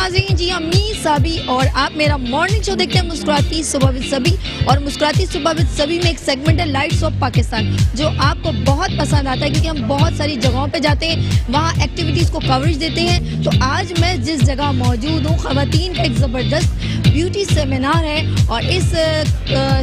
नाज़रीन, जी अम्मी सभी और आप मेरा मॉर्निंग शो देखते हैं मुस्कुराती सुबह विद सभी। और मुस्कुराती सुबह विद सभी में एक सेगमेंट है लाइट्स ऑफ पाकिस्तान, जो आपको बहुत पसंद आता है क्योंकि हम बहुत सारी जगहों पे जाते हैं, वहाँ एक्टिविटीज़ को कवरेज देते हैं। तो आज मैं जिस जगह मौजूद हूँ, ख़वातीन का एक ज़बरदस्त ब्यूटी सेमिनार है और इस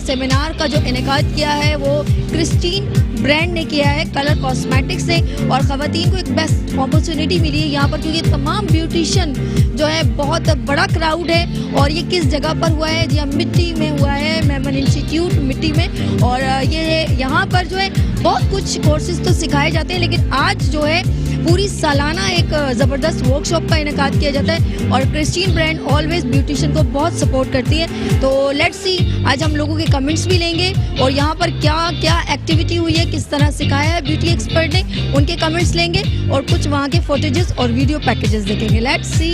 सेमिनार का जो इनेकाद किया है वो क्रिस्टीन ब्रांड ने किया है कलर कॉस्मेटिक्स से। और ख़वातीन को एक बेस्ट अपॉर्चुनिटी मिली है यहाँ पर क्योंकि तमाम ब्यूटिशियन जो है बहुत बड़ा क्राउड है। और ये किस जगह पर हुआ है? जी हाँ, मिट्टी में हुआ है, मेमन इंस्टीट्यूट मिट्टी में। और ये यहाँ पर जो है बहुत कुछ कोर्सेज तो सिखाए जाते हैं, लेकिन आज जो है पूरी सालाना एक ज़बरदस्त वर्कशॉप का इनेकाद किया जाता है। और क्रिस्टीन ब्रांड ऑलवेज ब्यूटिशियन को बहुत सपोर्ट करती है। तो लेट्स सी, आज हम लोगों के कमेंट्स भी लेंगे और यहाँ पर क्या क्या एक्टिविटी हुई है, किस तरह सिखाया है ब्यूटी एक्सपर्ट ने, उनके कमेंट्स लेंगे और कुछ वहाँ के फुटेजेस और वीडियो पैकेजेस देखेंगे। Let's see.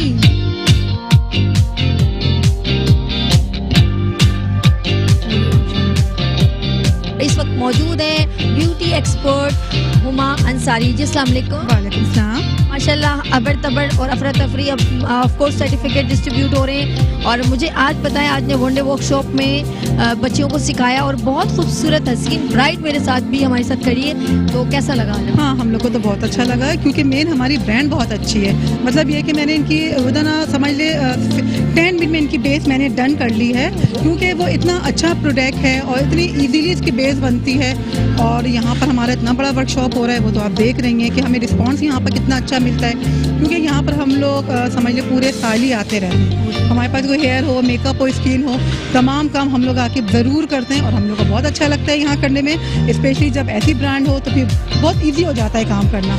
इस वक्त मौजूद है ब्यूटी एक्सपर्ट हुमा अंसारी जी। अस्सलाम वालेकुम। वालेकुम सलाम। माशाल्लाह अबर तबर और अफरा तफरी अब ऑफ कोर्स सर्टिफिकेट डिस्ट्रीब्यूट हो रहे हैं। और मुझे आज पता है, आज ने वन डे वर्कशॉप में बच्चियों को सिखाया और बहुत खूबसूरत हसीन ब्राइट मेरे साथ भी हमारे साथ खड़ी है। तो कैसा लगा? हाँ, हम लोग को तो बहुत अच्छा लगा है क्योंकि मेन हमारी ब्रांड बहुत अच्छी है। मतलब ये कि मैंने इनकी ना समझ ले 10 मिनट में इनकी बेस मैंने डन कर ली है क्योंकि वो इतना अच्छा प्रोडक्ट है और इतनी ईजीली इसकी बेस बनती है। और यहाँ पर हमारा इतना बड़ा वर्कशॉप हो रहा है, वो तो आप देख रही हैं कि हमें रिस्पांस यहाँ पर कितना अच्छा मिलता है क्योंकि यहाँ पर हम लोग समझ ले पूरे साल ही आते रहते हैं। हमारे पास कोई हेयर हो, मेकअप हो, स्किन हो, तमाम काम हम लोग आके ज़रूर करते हैं और हम लोग को बहुत अच्छा लगता है यहाँ करने में। स्पेशली जब ऐसी ब्रांड हो तो फिर बहुत ईजी हो जाता है काम करना।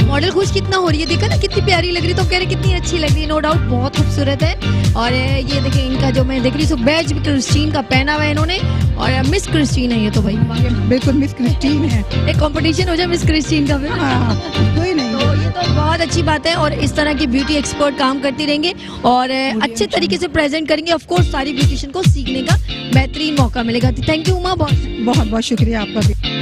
मॉडल खुश कितना हो रही है, देखा ना कितनी प्यारी लग रही है। तो कह रहे कितनी अच्छी लग रही है, नो डाउट बहुत खूबसूरत है। और ये देखिए इनका जो मैं देख रही हूँ बैज भी क्रिस्टीन का पहना हुआ है इन्होंने। और मिस क्रिस्टीन है ये तो भाई, बिल्कुल मिस क्रिस्टीन है। एक कंपटीशन हो जाए मिस क्रिस्टीन का। हाँ, कोई नहीं। तो ये तो बहुत अच्छी बात है और इस तरह की ब्यूटी एक्सपर्ट काम करती रहेंगे और अच्छे तरीके से प्रेजेंट करेंगे। ऑफ कोर्स सारी ब्यूटिशियन को सीखने का बेहतरीन मौका मिलेगा। थैंक यू उमा, बहुत बहुत शुक्रिया आपका भी।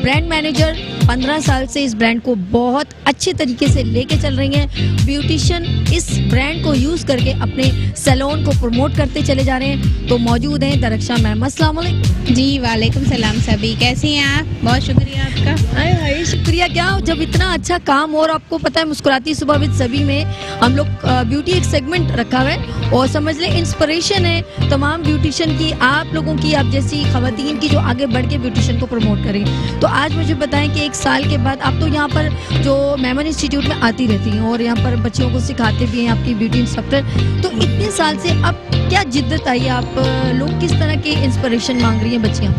ब्रांड मैनेजर 15 साल से इस ब्रांड को बहुत अच्छे तरीके से लेके चल रही हैं। ब्यूटिशियन इस ब्रांड को यूज़ करके अपने सैलून को प्रमोट करते चले जा रहे हैं। तो मौजूद हैं दरक्षा मैम। अस्सलाम वालेकुम। जी वालेकुम सलाम सभी, कैसी हैं आप? बहुत शुक्रिया आपका। अरे भाई शुक्रिया क्या, जब इतना अच्छा काम हो। और आपको पता है मुस्कुराती सुबह विद सभी में हम लोग ब्यूटी एक सेगमेंट रखा हुआ है और समझ लें इंस्पिरेशन है तमाम ब्यूटिशियन की, आप लोगों की, आप जैसी ख़वातीन की जो आगे बढ़ के ब्यूटिशियन को प्रमोट करें। तो आज मुझे बताएं कि 1 साल के बाद आप तो यहाँ पर जो मेमन इंस्टीट्यूट में आती रहती हैं और यहाँ पर बच्चियों को सिखाते भी हैं, आपकी ब्यूटी इंस्ट्रक्टर। तो इतने साल से अब क्या जिद्दत आई, आप लोग किस तरह के इंस्पिरेशन मांग रही हैं बच्चियाँ?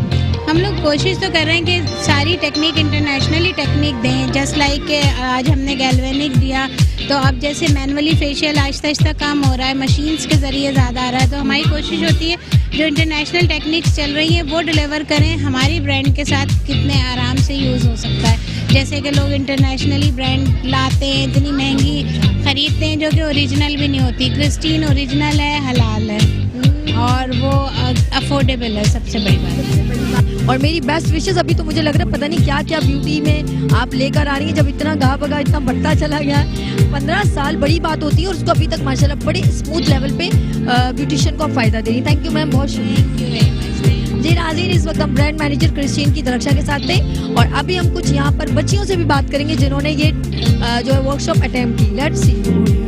हम लोग कोशिश तो कर रहे हैं कि सारी टेक्निक इंटरनेशनली टेक्निक दें। जस्ट लाइक आज हमने गैल्वेनिक दिया, तो अब जैसे मैनुअली फेशियल आहिस्ता आहिस्ता काम हो रहा है, मशीन्स के ज़रिए ज़्यादा आ रहा है। तो हमारी कोशिश होती है जो इंटरनेशनल टेक्निक्स चल रही हैं वो डिलीवर करें, हमारी ब्रांड के साथ कितने आराम से यूज़ हो सकता है। जैसे कि लोग इंटरनेशनली ब्रांड लाते हैं, इतनी महंगी ख़रीदते हैं जो कि ओरिजिनल भी नहीं होती। क्रिस्टीन ओरिजिनल है, हलाल है और वो अफोर्डेबल है, सबसे बड़ी बात। और मेरी बेस्ट विशेस, अभी तो मुझे लग रहा है पता नहीं क्या क्या ब्यूटी में आप लेकर आ रही हैं। जब इतना गा बगा इतना बढ़ता चला गया, 15 साल बड़ी बात होती है और उसको अभी तक माशाल्लाह बड़े स्मूथ लेवल पे ब्यूटिशियन को फ़ायदा दे रही। थैंक यू मैम, बहुत शुक्रिया। जी नाज़रीन, इस वक्त हम ब्रांड मैनेजर क्रिस्टीन की दरक्षा के साथ थे और अभी हम कुछ यहाँ पर बच्चियों से भी बात करेंगे जिन्होंने ये जो है वर्कशॉप अटेम्प्ट की। Let's see.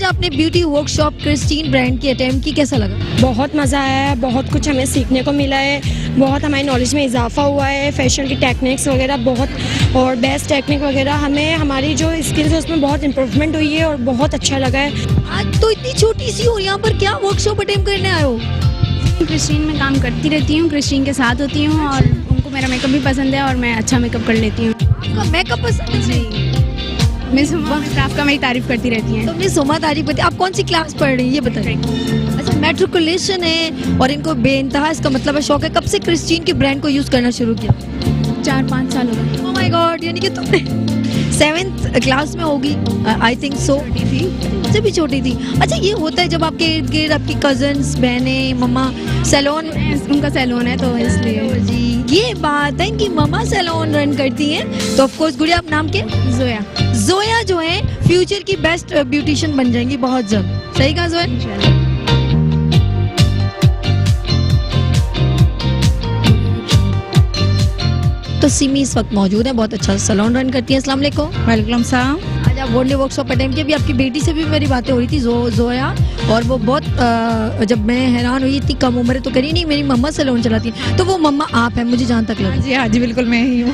आपने ब्यूटी वर्कशॉप क्रिस्टीन ब्रांड की अटेम्प्ट की, कैसा लगा? बहुत मज़ा आया है, बहुत कुछ हमें सीखने को मिला है, बहुत हमारी नॉलेज में इजाफा हुआ है। फैशन की टेक्निक्स वगैरह बहुत और बेस्ट टेक्निक वगैरह, हमें हमारी जो स्किल्स है उसमें बहुत इम्प्रूवमेंट हुई है और बहुत अच्छा लगा है। आज तो इतनी छोटी सी हो, यहाँ पर क्या वर्कशॉप अटेम्प्ट करने आए हो? क्रिस्टीन में काम करती रहती हूँ, क्रिस्टीन के साथ होती हूँ और उनको मेरा मेकअप भी पसंद है और मैं अच्छा मेकअप कर लेती हूँ। आपका मेकअप पसंद है? मिस हुमा आपका मेरी तारीफ करती रहती हैं। तो मिस हुमा तारीफ करती है। आप कौन सी क्लास पढ़ रही हैं ये बताइए। अच्छा, मैट्रिकुलेशन है और इनको बेइंतहा इसका मतलब है शौक है। कब से क्रिस्टीन के ब्रांड को यूज़ करना शुरू किया? 4-5 साल हो गए। ओह माय गॉड, यानी कि तुमने 7th क्लास में होगी, आई थिंक सो। मुझसे भी छोटी थी। अच्छा, ये होता है जब आपके इर्द गिर्द आपकी कजन्स, बहनें, मम्मा सैलून, उनका सैलून है तो इसलिए। जी, ये बात है कि मम्मा सैलून रन करती हैं, तो ऑफ कोर्स गुड़िया, आप नाम क्या? जोया। जोया जो है फ्यूचर की बेस्ट ब्यूटिशियन बन जाएंगी बहुत जल्द। सही कहा जोया? इंशाल्लाह। तो सिमी इस वक्त मौजूद है, बहुत अच्छा सैलून रन करती है। अस्सलाम वालेकुम। वेलकम सलाम। आज आप वन डे वर्कशॉप अटेंड किया। अभी आपकी बेटी से भी मेरी बातें हो रही थी, जोया, और वो बहुत जब मैं हैरान हुई, इतनी कम उम्र है तो करी नहीं, मेरी मम्मा सैलून चलाती है। तो वो मम्मा आप है, मुझे जहाँ तक लगा। हाँ जी बिल्कुल मैं ही हूँ।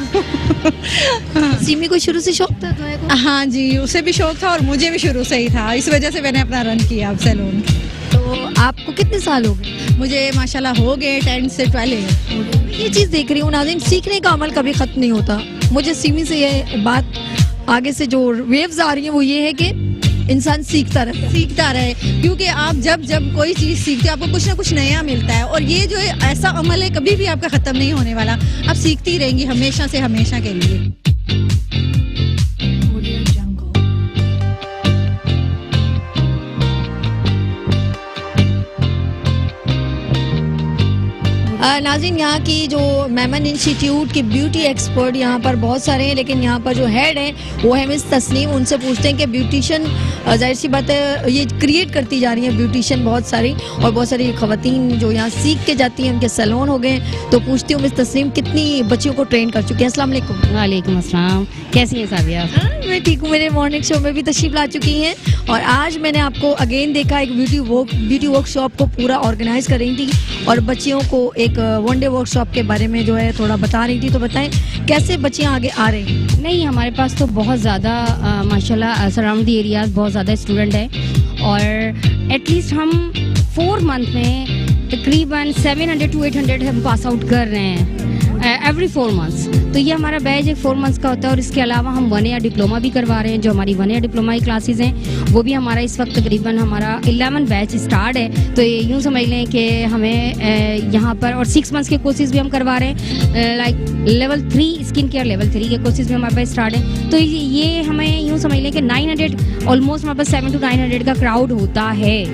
सिमी को शुरू से शौक था जोया को? हाँ जी, उसे भी शौक था और मुझे भी शुरू से ही था, इस वजह से मैंने अपना रन किया अब सैलून। तो आपको कितने साल हो गए? मुझे माशाल्लाह हो गए 10 से 12। ये चीज़ देख रही हूँ नाज़रीन, सीखने का अमल कभी ख़त्म नहीं होता। मुझे सिमी से ये बात आगे से जो वेव्स आ रही हैं वो ये है कि इंसान सीखता रहे, क्योंकि आप जब कोई चीज़ सीखते हो आपको कुछ ना कुछ नया मिलता है, और ये जो ऐसा अमल है कभी भी आपका ख़त्म नहीं होने वाला, आप सीखती रहेंगी हमेशा से हमेशा के लिए। नाज़रीन, यहाँ की जो मेमन इंस्टीट्यूट की ब्यूटी एक्सपर्ट यहाँ पर बहुत सारे हैं, लेकिन यहाँ पर जो हेड हैं वो है मिस तस्नीम। उनसे पूछते हैं कि ब्यूटिशियन, जाहिर सी बात है ये क्रिएट करती जा रही हैं ब्यूटिशियन बहुत सारी, और बहुत सारी ख़वातीन जो यहाँ सीख के जाती हैं, उनके सैलून हो गए। तो पूछती हूँ मिस तस्नीम, कितनी बच्चियों को ट्रेन कर चुकी हैं? अस्सलाम वालेकुम। वालेकुम अस्सलाम। कैसी हैं साबिया? मैं ठीक हूँ। मेरे मॉर्निंग शो में भी तशरीफ ला चुकी हैं, और आज मैंने आपको अगेन देखा एक ब्यूटी वर्कशॉप को पूरा ऑर्गेनाइज कर रही थी, और बच्चियों को एक वन डे वर्कशॉप के बारे में जो है थोड़ा बता रही थी। तो बताएं कैसे बच्चियाँ आगे आ रही हैं? नहीं, हमारे पास तो बहुत ज़्यादा माशाल्लाह सराउंड दी एरियाज़ बहुत ज़्यादा स्टूडेंट है, और एटलीस्ट हम 4 मंथ में तकरीबन 700 to 800 हम पास आउट कर रहे हैं एवरी 4 मंथ्स। तो ये हमारा बैच एक 4 मंथ्स का होता है, और इसके अलावा हम 1 ईयर डिप्लोमा भी करवा रहे हैं। जो हमारी 1 ईयर डिप्लोमा की क्लासेस हैं वो भी हमारा इस वक्त तकरीबन हमारा 11 बैच स्टार्ट है। तो ये यूँ समझ लें कि हमें यहाँ पर, और 6 मंथ्स के कोर्सेज भी हम करवा रहे हैं, like level 3 skin care level 3 के कोर्सेज भी हमारे पास स्टार्ट है। तो ये हमें यूँ समझ लें कि 900 ऑलमोस्ट हमारे पास 700 to 900 का क्राउड होता है।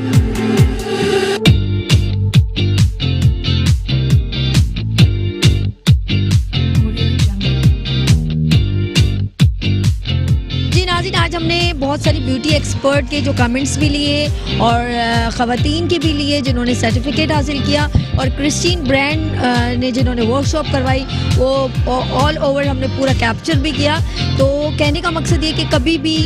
आज हमने बहुत सारी ब्यूटी एक्सपर्ट के जो कमेंट्स भी लिए, और ख़वातीन के भी लिए जिन्होंने सर्टिफिकेट हासिल किया, और क्रिस्टीन ब्रांड ने जिन्होंने वर्कशॉप करवाई, वो ऑल ओवर हमने पूरा कैप्चर भी किया। तो कहने का मकसद ये कि कभी भी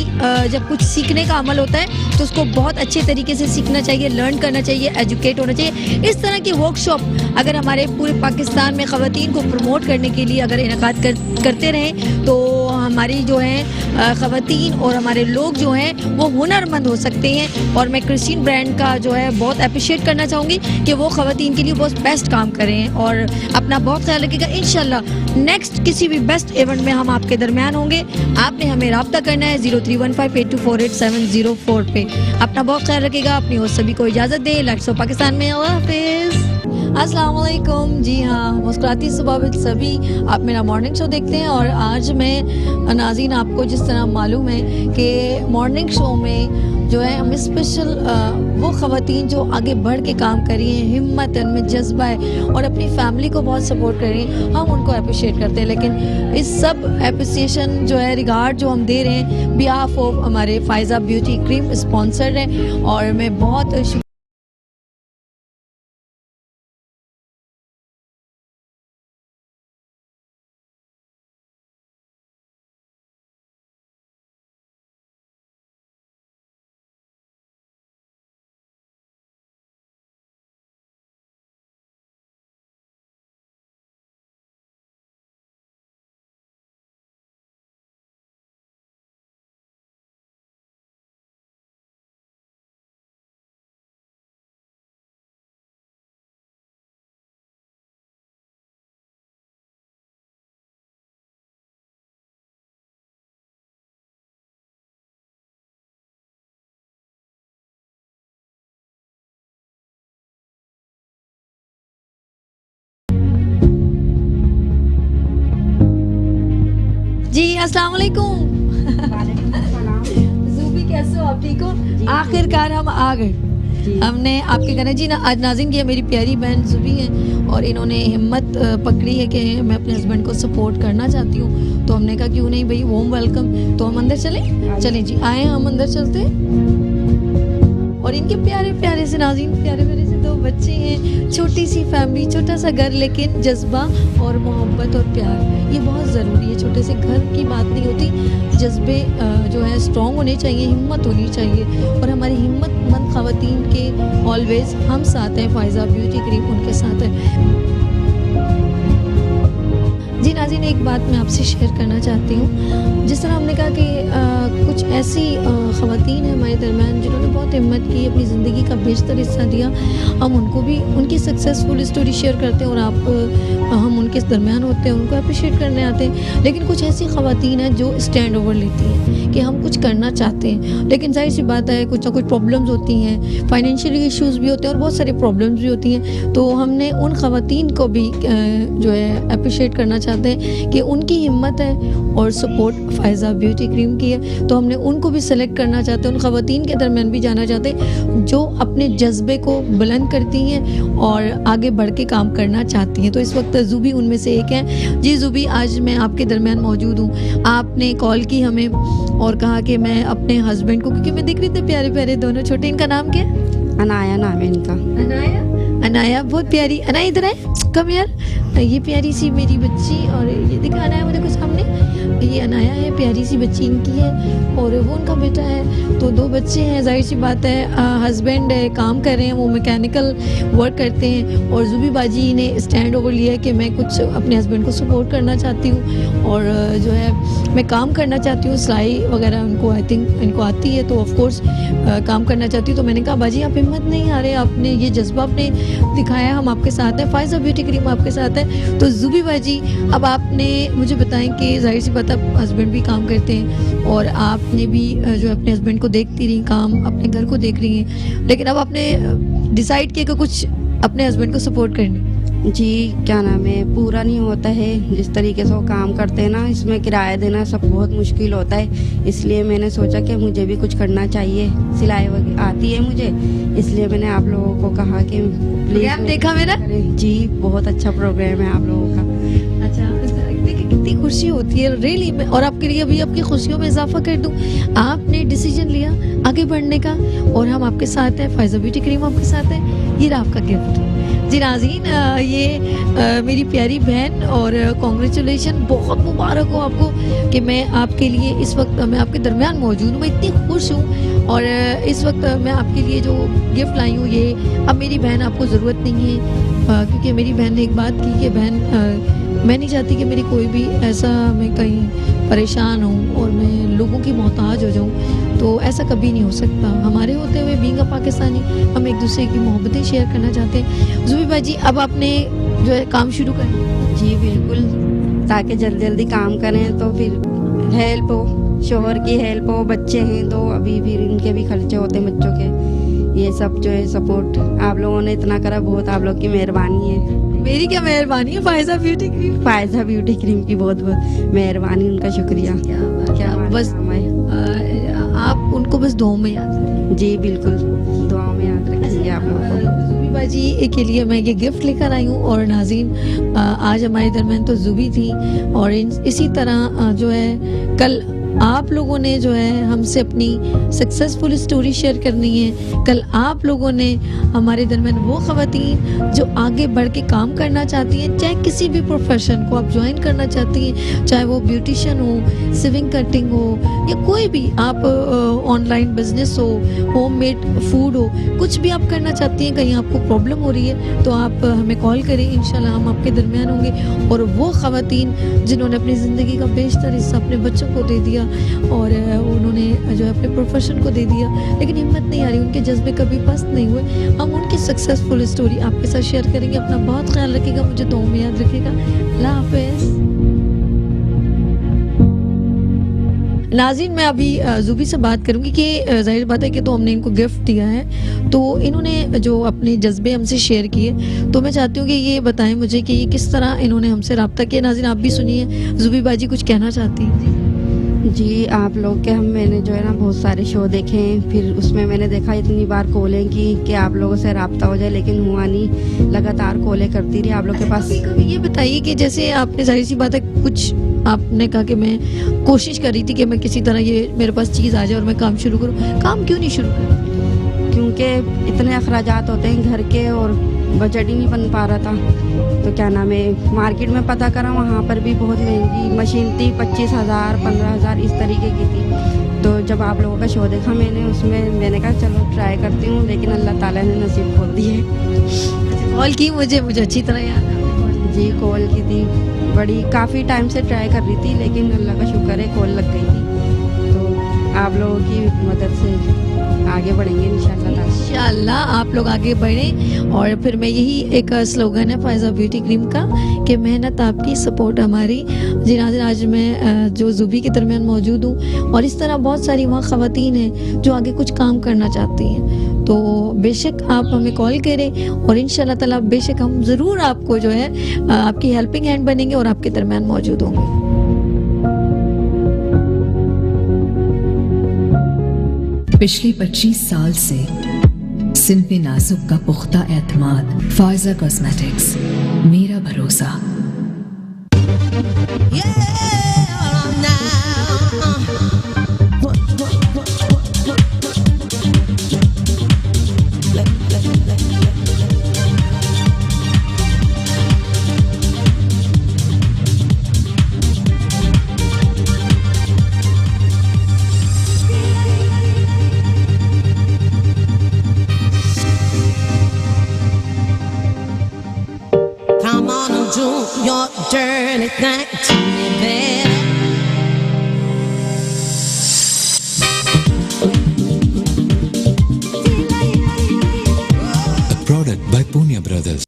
जब कुछ सीखने का अमल होता है तो उसको बहुत अच्छे तरीके से सीखना चाहिए, लर्न करना चाहिए, एजुकेट होना चाहिए। इस तरह की वर्कशॉप अगर हमारे पूरे पाकिस्तान में ख़वातीन को प्रमोट करने के लिए अगर इनेकाद करते रहें तो हमारी जो है ख़वातीन और हमारे लोग जो हैं वो हुनरमंद हो सकते हैं। और मैं क्रिस्टीन ब्रांड का जो है बहुत अप्रिशिएट करना चाहूँगी कि वो ख़वातीन के लिए बहुत बेस्ट काम करें, और अपना बहुत ख्याल रखिएगा। इंशाल्लाह नेक्स्ट किसी भी बेस्ट इवेंट में हम आपके दरमियान होंगे। आपने हमें रब्ता करना है 0315824870 पे। अपना बहुत ख्याल रखिएगा, अपनी और सभी को इजाज़त दें। लाइट्स ऑफ पाकिस्तान में अल्लाह हाफिज़। अस्सलाम वालेकुम। जी हाँ, मुस्कुराती सुबह विद सभी, आप मेरा मॉर्निंग शो देखते हैं। और आज मैं नाज़रीन, आपको जिस तरह मालूम है कि मॉर्निंग शो में जो है हम स्पेशल वो ख़वातीन जो आगे बढ़ के काम कर रही हैं, हिम्मत है, उनमें जज्बा है, और अपनी फैमिली को बहुत सपोर्ट कर रही हैं, हम उनको अप्रिशिएट करते हैं। लेकिन इस सब अप्रिसिएशन जो है, रिगार्ड जो हम दे रहे हैं, बिहाफ ऑफ हमारे फ़ायज़ा ब्यूटी क्रीम स्पॉन्सर्ड है, और मैं बहुत जी अस्सलाम वालेकुम। कैसे हो आप, ठीक हो? आखिरकार हम आ गए, हमने आपके कहना जी ना। आज नाज़रीन की मेरी प्यारी बहन जुबी हैं और इन्होंने हिम्मत पकड़ी है कि मैं अपने हस्बैंड को सपोर्ट करना चाहती हूँ। तो हमने कहा क्यों नहीं भाई, वॉर्म वेलकम। तो हम अंदर चलें जी, आए हम अंदर चलते हैं। और इनके प्यारे प्यारे से नाज़रीन, प्यारे प्यारे से 2 बच्चे हैं, छोटी सी फैमिली, छोटा सा घर, लेकिन जज्बा और मोहब्बत और प्यार ये बहुत ज़रूरी है। छोटे से घर की बात नहीं होती, जज्बे जो है स्ट्रॉन्ग होने चाहिए, हिम्मत होनी चाहिए। और हमारी हिम्मतमंद ख़वातीन के ऑलवेज हम साथ हैं, फ़ायज़ा ब्यूटी क्रीम उनके साथ है। जी नाज़रीन, एक बात मैं आपसे शेयर करना चाहती हूँ। जिस तरह हमने कहा कि कुछ ऐसी ख़वातीन हैं हमारे दरम्यान जिन्होंने बहुत हिम्मत की, अपनी ज़िंदगी का बेशतर हिस्सा दिया। हम उनको भी उनकी सक्सेसफुल स्टोरी शेयर करते हैं और हम उनके दरम्यान होते हैं, उनको अप्रिशिएट करने आते हैं। लेकिन कुछ ऐसी ख़वातीन हैं जो स्टैंड ओवर लेती हैं कि हम कुछ करना चाहते हैं, लेकिन जाहिर सी बात है कुछ ना कुछ प्रॉब्लम्स होती हैं, फाइनेंशियल इश्यूज़ भी होते हैं और बहुत सारी प्रॉब्लम्स भी होती हैं। तो हमने उन ख़वातीन को भी जो है अप्रिशिएट करना चाहते हैं कि उनकी हिम्मत है और सपोर्ट फ़ायज़ा ब्यूटी क्रीम की है। तो हमने उनको भी सेलेक्ट करना चाहते हैं, उन ख़वातीन के दरमियान भी जाना चाहते हैं जो अपने जज्बे को बुलंद करती हैं और आगे बढ़ के काम करना चाहती हैं। तो इस वक्त ज़ुबी उनमें से एक है। जी ज़ुबी, आज मैं आपके दरमियान मौजूद हूँ। आपने कॉल की हमें और कहा कि मैं अपने हस्बैंड को, क्योंकि मैं देख रही थी प्यारे प्यारे दोनों छोटे, इनका नाम क्या है? अनाया नाम है इनका। अनाया, अनाया बहुत प्यारी। अनाया इधर है, कम यार। ये प्यारी सी मेरी बच्ची, और ये दिखा अनाया मुझे कुछ सामने, ये अनाया है, प्यारी सी बच्ची इनकी है और वो उनका बेटा है। तो 2 बच्चे हैं, जाहिर सी बात है हस्बैंड है, काम कर रहे हैं, वो मैकेनिकल वर्क करते हैं। और जुबी बाजी ने स्टैंड ओवर लिया है कि मैं कुछ अपने हस्बैंड को सपोर्ट करना चाहती हूँ और जो है मैं काम करना चाहती हूँ। सिलाई वगैरह उनको आई थिंक इनको आती है, तो ऑफ कोर्स काम करना चाहती हूँ। तो मैंने कहा बाजी आप हिम्मत नहीं हारे, आपने ये जज्बा आपने दिखाया, हम आपके साथ हैं, फ़ायज़ा ब्यूटी क्रीम आपके साथ है। तो जुबी बाजी, अब आपने मुझे बताएं कि जाहिर सी बात है हस्बैंड भी काम करते हैं और आपने भी जो अपने हस्बैंड को देखती रही, काम अपने घर को देख रही हैं, लेकिन अब आपने डिसाइड किया कि कुछ अपने हस्बैंड को सपोर्ट करनी। जी, क्या नाम है, पूरा नहीं होता है जिस तरीके से वो काम करते हैं ना, इसमें किराया देना सब बहुत मुश्किल होता है। इसलिए मैंने सोचा कि मुझे भी कुछ करना चाहिए, सिलाई वगैरह आती है मुझे, इसलिए मैंने आप लोगों को कहा कि प्लीज़ देखा मेरा। जी, बहुत अच्छा प्रोग्राम है आप लोगों का। अच्छा, देखिए कितनी खुशी होती है रियली। और आपके लिए अभी आपकी खुशियों में इजाफा कर दूं, आपने डिसीजन लिया आगे बढ़ने का और हम आपके साथ हैं, फ़ायज़ा ब्यूटी क्रीम आपके साथ है। ये रहा आपका गिफ्ट। जी नाज़रीन, ये मेरी प्यारी बहन और कॉन्ग्रेचुलेशन, बहुत मुबारक हो आपको कि मैं आपके लिए इस वक्त मैं आपके दरमियान मौजूद हूँ। मैं इतनी खुश हूँ और इस वक्त मैं आपके लिए जो गिफ्ट लाई हूँ ये, अब मेरी बहन आपको ज़रूरत नहीं है, क्योंकि मेरी बहन ने एक बात की कि बहन मैं नहीं चाहती कि मेरी कोई भी ऐसा मैं कहीं परेशान हूँ और मैं लोगों की मोहताज हो जाऊँ। तो ऐसा कभी नहीं हो सकता। हमारे होते हुए बीइंग अ पाकिस्तानी हम एक दूसरे की मोहब्बतें शेयर करना चाहते हैं। जुबी बाजी, अब आपने जो है काम शुरू करना। जी बिल्कुल, ताकि जल्दी जल्दी काम करें तो फिर हेल्प हो, शोहर की हेल्प हो, बच्चे हैं 2 अभी, फिर इनके भी खर्चे होते हैं बच्चों के। ये सब जो है सपोर्ट आप लोगों ने इतना करा, बहुत आप लोग की मेहरबानी है। मेरी क्या मेहरबानी है, Faiza beauty cream. Faiza beauty cream की बहुत बहुत मेहरबानी, उनका शुक्रिया। क्या बस आप उनको बस दुआ में याद रखें। जी बिल्कुल, दुआ में याद रखेंगे आप लोगों को। जुबी बाजी के लिए मैं ये गिफ्ट लेकर आई हूँ। और नाज़रीन, आज हमारे दरमियान तो जुबी थी और इसी तरह जो है कल आप लोगों ने जो है हमसे अपनी सक्सेसफुल स्टोरी शेयर करनी है। कल आप लोगों ने हमारे दरमियान वो ख़वातीन जो आगे बढ़ के काम करना चाहती हैं, चाहे किसी भी प्रोफेशन को आप ज्वाइन करना चाहती हैं, चाहे वो ब्यूटिशियन हो, सिविंग कटिंग हो, या कोई भी आप ऑनलाइन बिजनेस हो, होममेड फूड हो, कुछ भी आप करना चाहती हैं, कहीं आपको प्रॉब्लम हो रही है तो आप हमें कॉल करें, इंशाल्लाह हम आपके दरमियान होंगे। और वो ख़वातीन जिन्होंने अपनी ज़िंदगी का बेशतर हिस्सा अपने बच्चों को दे दिया और उन्होंने जो है अपने प्रोफेशन को दे दिया, लेकिन हिम्मत नहीं आ रही, उनके जज्बे कभी पस्त नहीं हुए, हम उनकी सक्सेसफुल स्टोरी आपके साथ शेयर करेंगे। अपना बहुत ख्याल रखिएगा, मुझे दुआ में याद रखिएगा। अल्लाह हाफ़िज़। नाज़रीन, मैं अभी जुबी से बात करूंगी कि जाहिर बात है कि तो हमने इनको गिफ्ट दिया है, तो इन्होंने जो अपने जज्बे हमसे शेयर किए, तो मैं चाहती हूँ कि ये बताएं मुझे कि ये किस तरह इन्होंने हमसे रब्ता किया। नाज़रीन, आप भी सुनिए, जुबी बाजी कुछ कहना चाहती हैं। जी आप लोग के मैंने जो है ना बहुत सारे शो देखे हैं, फिर उसमें मैंने देखा इतनी बार कॉलें की कि आप लोगों से रब्ता हो जाए, लेकिन हुआ नहीं। लगातार कॉलें करती रही आप लोग के पास। कभी ये बताइए कि जैसे आपने जाहिर सी बात है कुछ आपने कहा कि मैं कोशिश कर रही थी कि मैं किसी तरह ये मेरे पास चीज़ आ जाए और मैं काम शुरू करूँ, काम क्यों नहीं शुरू करूँ? क्योंकि इतने अखराजात होते हैं घर के और बजट ही नहीं बन पा रहा था। तो क्या नाम है, मार्केट में पता करा वहाँ पर भी बहुत महंगी मशीन थी, 25,000 15,000 इस तरीके की थी। तो जब आप लोगों का शो देखा मैंने, उसमें मैंने कहा चलो ट्राई करती हूँ, लेकिन अल्लाह ताला ने नसीब खोल दी है। कॉल की मुझे अच्छी तरह याद है। जी कॉल की थी, बड़ी काफ़ी टाइम से ट्राई कर रही थी, लेकिन अल्लाह का शुक्र है कॉल लग गई थी। तो आप लोगों की मदद से आगे बढ़ेंगे इंशाल्लाह। इंशाल्लाह आप लोग आगे बढ़ें। और फिर मैं यही एक स्लोगन है फायजा ब्यूटी क्रीम का कि मेहनत आपकी, सपोर्ट हमारी। जी नाज़रीन, आज मैं जो ज़ुबी के दरमियान मौजूद हूँ और इस तरह बहुत सारी वहाँ ख़वातीन हैं जो आगे कुछ काम करना चाहती हैं। तो बेशक आप हमें कॉल करें और इंशाल्लाह ताला बेशक हम ज़रूर आपको जो है आपकी हेल्पिंग हैंड बनेंगे और आपके दरमियान मौजूद होंगे। पिछले 25 साल से सिंध में नाजुक का पुख्ता एतमाद। फायजा कॉस्मेटिक्स, मेरा भरोसा। Come on and do your dirty thing to me, baby. A product by Punya Brothers.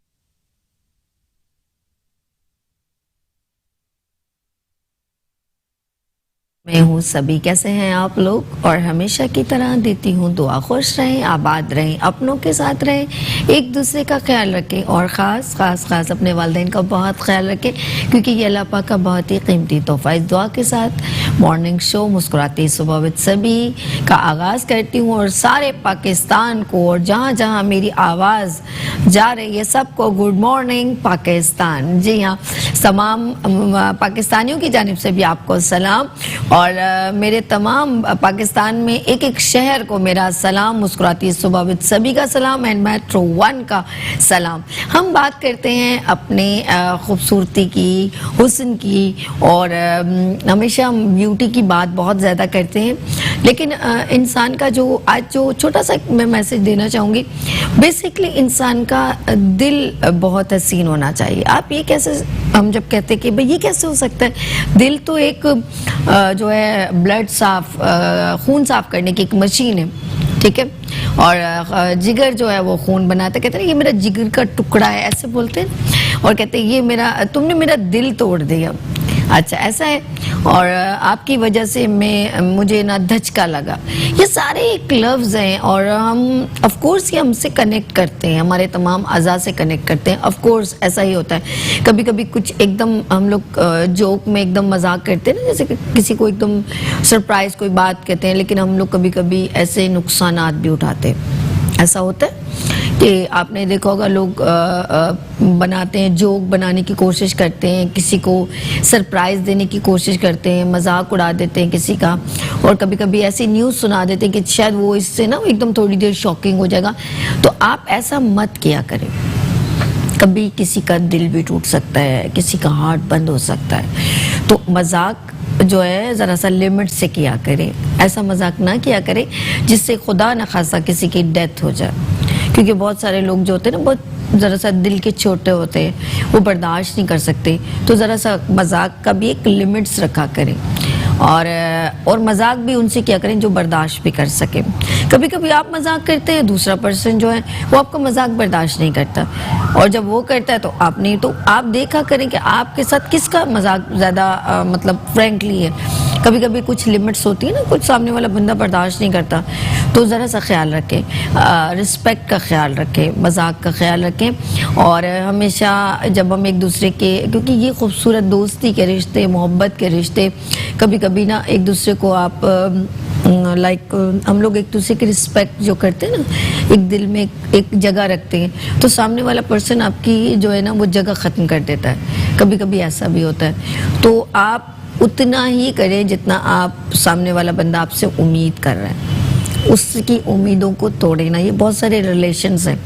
मैं हूँ सभी, कैसे हैं आप लोग? और हमेशा की तरह देती हूँ दुआ, खुश रहें, आबाद रहें, अपनों के साथ रहें, एक दूसरे का ख्याल रखें और ख़ास अपने वालिदैन का बहुत ख्याल रखें, क्योंकि ये अल्लाह पाक का बहुत ही कीमती तोहफ़ा। इस दुआ के साथ मॉर्निंग शो मुस्कुराती सुबह विद सभी का आगाज़ करती हूँ और सारे पाकिस्तान को और जहाँ जहाँ मेरी आवाज़ जा रही है सबको गुड मॉर्निंग पाकिस्तान। जी हाँ, तमाम पाकिस्तानियों की जानिब से भी आपको सलाम और मेरे तमाम पाकिस्तान में एक एक शहर को मेरा सलाम, मुस्कुराती सुबह विद सभी का सलाम एंड मेट्रो 1 का सलाम। हम बात करते हैं अपने खूबसूरती की, हुस्न की और हमेशा ब्यूटी की बात बहुत ज़्यादा करते हैं, लेकिन इंसान का जो आज जो छोटा सा मैं मैसेज देना चाहूँगी, बेसिकली इंसान का दिल बहुत हसीन होना चाहिए। आप ये कैसे, हम जब कहते हैं कि भाई ये कैसे हो सकता है, दिल तो एक जो है ब्लड साफ, खून साफ करने की एक मशीन है, ठीक है, और जिगर जो है वो खून बनाता है। कहते हैं ये मेरा जिगर का टुकड़ा है, ऐसे बोलते हैं, और कहते हैं ये मेरा, तुमने मेरा दिल तोड़ दिया। अच्छा ऐसा है, और आपकी वजह से मुझे ना धचका लगा। ये सारे एक लफ्ज़ हैं और हम ऑफ कोर्स ये हमसे कनेक्ट करते हैं, हमारे तमाम अज़ा से कनेक्ट करते हैं। ऑफ कोर्स ऐसा ही होता है, कभी कभी कुछ एकदम हम लोग जोक में एकदम मजाक करते हैं ना, जैसे कि किसी को एकदम सरप्राइज कोई बात कहते हैं, लेकिन हम लोग कभी कभी ऐसे नुकसानात भी उठाते हैं। ऐसा होता है कि आपने देखा होगा, लोग बनाते हैं, जोक बनाने की कोशिश करते हैं, किसी को सरप्राइज़ देने की कोशिश करते हैं, मजाक उड़ा देते हैं किसी का, और कभी कभी ऐसी न्यूज़ सुना देते हैं कि शायद वो इससे ना एकदम थोड़ी देर शॉकिंग हो जाएगा। तो आप ऐसा मत किया करें, कभी किसी का दिल भी टूट सकता है, किसी का हार्ट बंद हो सकता है। तो मजाक जो है ज़रा सा लिमिट से किया करें, ऐसा मजाक ना किया करें जिससे खुदा न खासा किसी की डेथ हो जाए, क्योंकि बहुत सारे लोग जो होते हैं ना बहुत ज़रा सा दिल के छोटे होते हैं, वो बर्दाश्त नहीं कर सकते। तो ज़रा सा मजाक का भी एक लिमिट्स रखा करें और मजाक भी उनसे किया करें जो बर्दाश्त भी कर सके। कभी कभी आप मजाक करते हैं, दूसरा पर्सन जो है वो आपका मजाक बर्दाश्त नहीं करता, और जब वो करता है तो आप नहीं, तो आप देखा करें कि आपके साथ किसका मजाक ज़्यादा मतलब फ्रेंकली है। कभी कभी कुछ लिमिट्स होती है ना, कुछ सामने वाला बंदा बर्दाश्त नहीं करता, तो ज़रा सा ख्याल रखें, रिस्पेक्ट का ख्याल रखें, मजाक का ख्याल रखें। और हमेशा जब हम एक दूसरे के, क्योंकि ये खूबसूरत दोस्ती के रिश्ते, मोहब्बत के रिश्ते कभी कभी कभी ना एक दूसरे को आप लाइक हम लोग एक दूसरे की रिस्पेक्ट जो करते हैं ना, एक दिल में एक जगह रखते हैं, तो सामने वाला पर्सन आपकी जो है ना वो जगह ख़त्म कर देता है। कभी कभी ऐसा भी होता है। तो आप उतना ही करें जितना आप सामने वाला बंदा आपसे उम्मीद कर रहा है, उसकी उम्मीदों को तोड़े ना। ये बहुत सारे रिलेशंस हैं।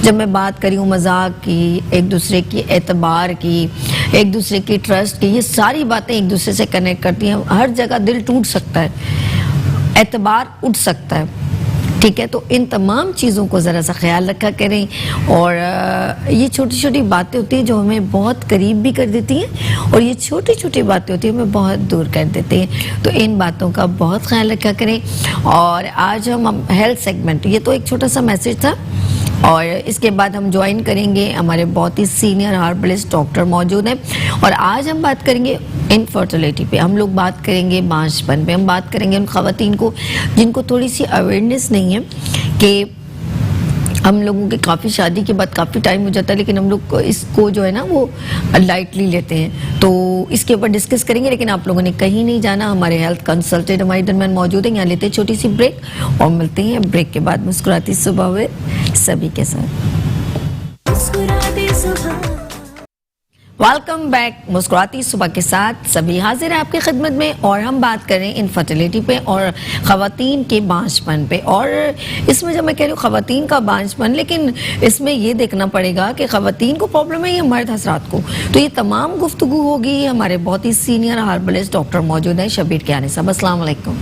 जब मैं बात करी हूँ मजाक की, एक दूसरे की एतबार की, एक दूसरे की ट्रस्ट की, ये सारी बातें एक दूसरे से कनेक्ट करती हैं। हर जगह दिल टूट सकता है, एतबार उठ सकता है, ठीक है। तो इन तमाम चीज़ों को ज़रा सा ख्याल रखा करें। और ये छोटी छोटी बातें होती हैं जो हमें बहुत करीब भी कर देती हैं, और ये छोटी छोटी बातें होती हैं हमें बहुत दूर कर देती हैं। तो इन बातों का बहुत ख्याल रखा करें। और आज हम हेल्थ सेगमेंट, ये तो एक छोटा सा मैसेज था, और इसके बाद हम ज्वाइन करेंगे, हमारे बहुत ही सीनियर हर्बलिस्ट डॉक्टर मौजूद हैं। और आज हम बात करेंगे इनफर्टिलिटी पे, हम लोग बात करेंगे बांझपन पे, हम बात करेंगे उन ख़वातीन को जिनको थोड़ी सी अवेयरनेस नहीं है कि हम लोगों के काफ़ी शादी के बाद काफ़ी टाइम हो जाता है, लेकिन हम लोग इसको जो है ना वो लाइटली लेते हैं। तो इसके ऊपर डिस्कस करेंगे, लेकिन आप लोगों ने कहीं नहीं जाना। हमारे हेल्थ कंसल्टेंट हमारे दरमियान मौजूद हैं। यहाँ लेते हैं छोटी सी ब्रेक और मिलते हैं ब्रेक के बाद मुस्कुराती सुबह में सभी के साथ। Welcome back. मुस्कुराती सुबह के साथ सभी हाजिर है आपकी खिदमत में, और हम बात कर रहे हैं इनफर्टिलिटी पे और ख़वातीन के बांझपन पे। और इसमें जब मैं कह रही हूँ ख़वातीन का बांझपन, लेकिन इसमें ये देखना पड़ेगा कि ख़वातीन को प्रॉब्लम है या मर्द हज़रात को। तो ये तमाम गुफ्तगू होगी। हमारे बहुत ही सीनियर हर्बलिस्ट डॉक्टर मौजूद हैं, शबीर कियानी साहब। अस्सलाम वालेकुम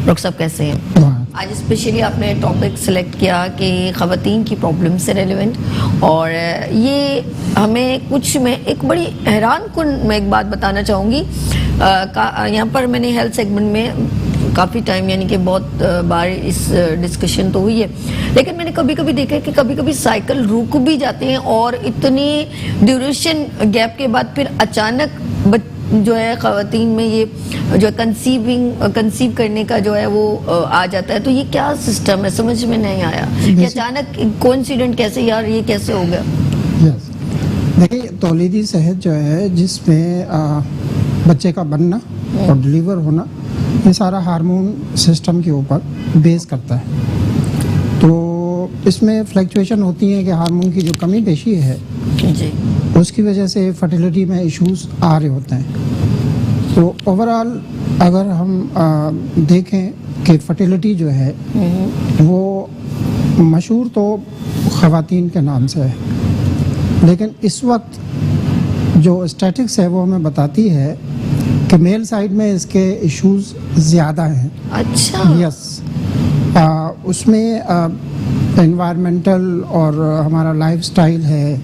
डॉक्टर साहब, कैसे हैं? आज स्पेशली आपने टॉपिक सेलेक्ट किया कि ख़वातीन की प्रॉब्लम से रेलिवेंट, और ये हमें कुछ, मैं एक बड़ी हैरान कुन मैं एक बात बताना चाहूँगी। यहाँ पर मैंने हेल्थ सेगमेंट में काफ़ी टाइम, यानी कि बहुत बार इस डिस्कशन तो हुई है, लेकिन मैंने कभी कभी देखा है कि कभी कभी साइकिल रुक भी जाते हैं, और इतनी ड्यूरेशन गैप के बाद फिर अचानक जो है ख़वातीन में ये जो कंसीव करने का जो है वो आ जाता है। तो ये क्या सिस्टम है, समझ में नहीं आया कि अचानक कोइंसिडेंट कैसे, यार ये कैसे हो गया? देखिए, तौलीदी सेहत जो है, जिसमें बच्चे का बनना और डिलीवर होना, ये सारा हार्मोन सिस्टम के ऊपर बेस करता है। तो इसमें फ्लक्चुएशन होती है कि हार्मोन की जो कमी पेशी है जी, उसकी वजह से फर्टिलिटी में इश्यूज आ रहे होते हैं। तो ओवरऑल अगर हम देखें कि फर्टिलिटी जो है वो मशहूर तो ख़वातीन के नाम से है, लेकिन इस वक्त जो स्टैटिक्स है वो हमें बताती है कि मेल साइड में इसके इश्यूज ज़्यादा हैं। अच्छा। यस, उसमें एनवायरमेंटल और हमारा लाइफस्टाइल है,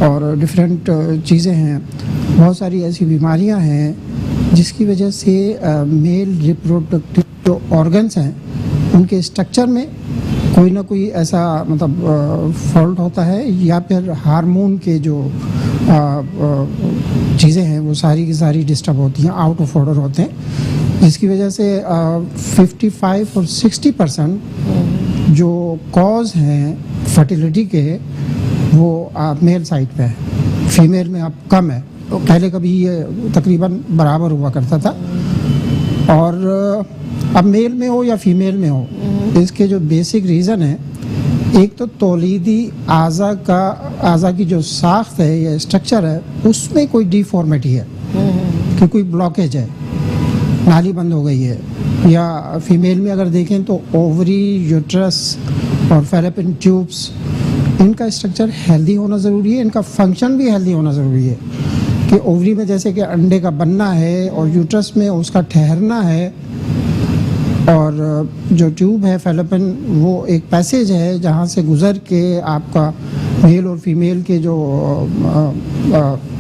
और डिफरेंट चीज़ें हैं। बहुत सारी ऐसी बीमारियां हैं जिसकी वजह से मेल रिप्रोडक्टिव जो ऑर्गन्स हैं उनके स्ट्रक्चर में कोई ना कोई ऐसा मतलब फॉल्ट होता है, या फिर हार्मोन के जो चीज़ें हैं वो सारी की सारी डिस्टर्ब होती हैं, आउट ऑफ ऑर्डर होते हैं, जिसकी वजह से 55 और 60% जो कॉज हैं फर्टिलिटी के वो मेल साइड पे है, फीमेल में अब कम है। पहले कभी ये तकरीबन बराबर हुआ करता था, और अब मेल में हो या फीमेल में हो, इसके जो बेसिक रीज़न है, एक तो तौलीदी आज़ा की जो साख्त है या स्ट्रक्चर है उसमें कोई डिफॉर्मिटी है, कि कोई ब्लॉकेज है, नाली बंद हो गई है। या फीमेल में अगर देखें तो ओवरी, यूट्रस और फैलोपियन ट्यूब्स, इनका स्ट्रक्चर हेल्दी होना ज़रूरी है, इनका फंक्शन भी हेल्दी होना ज़रूरी है। कि ओवरी में जैसे कि अंडे का बनना है, और यूट्रस में उसका ठहरना है, और जो ट्यूब है फैलोपियन, वो एक पैसेज है जहाँ से गुज़र के आपका मेल और फीमेल के जो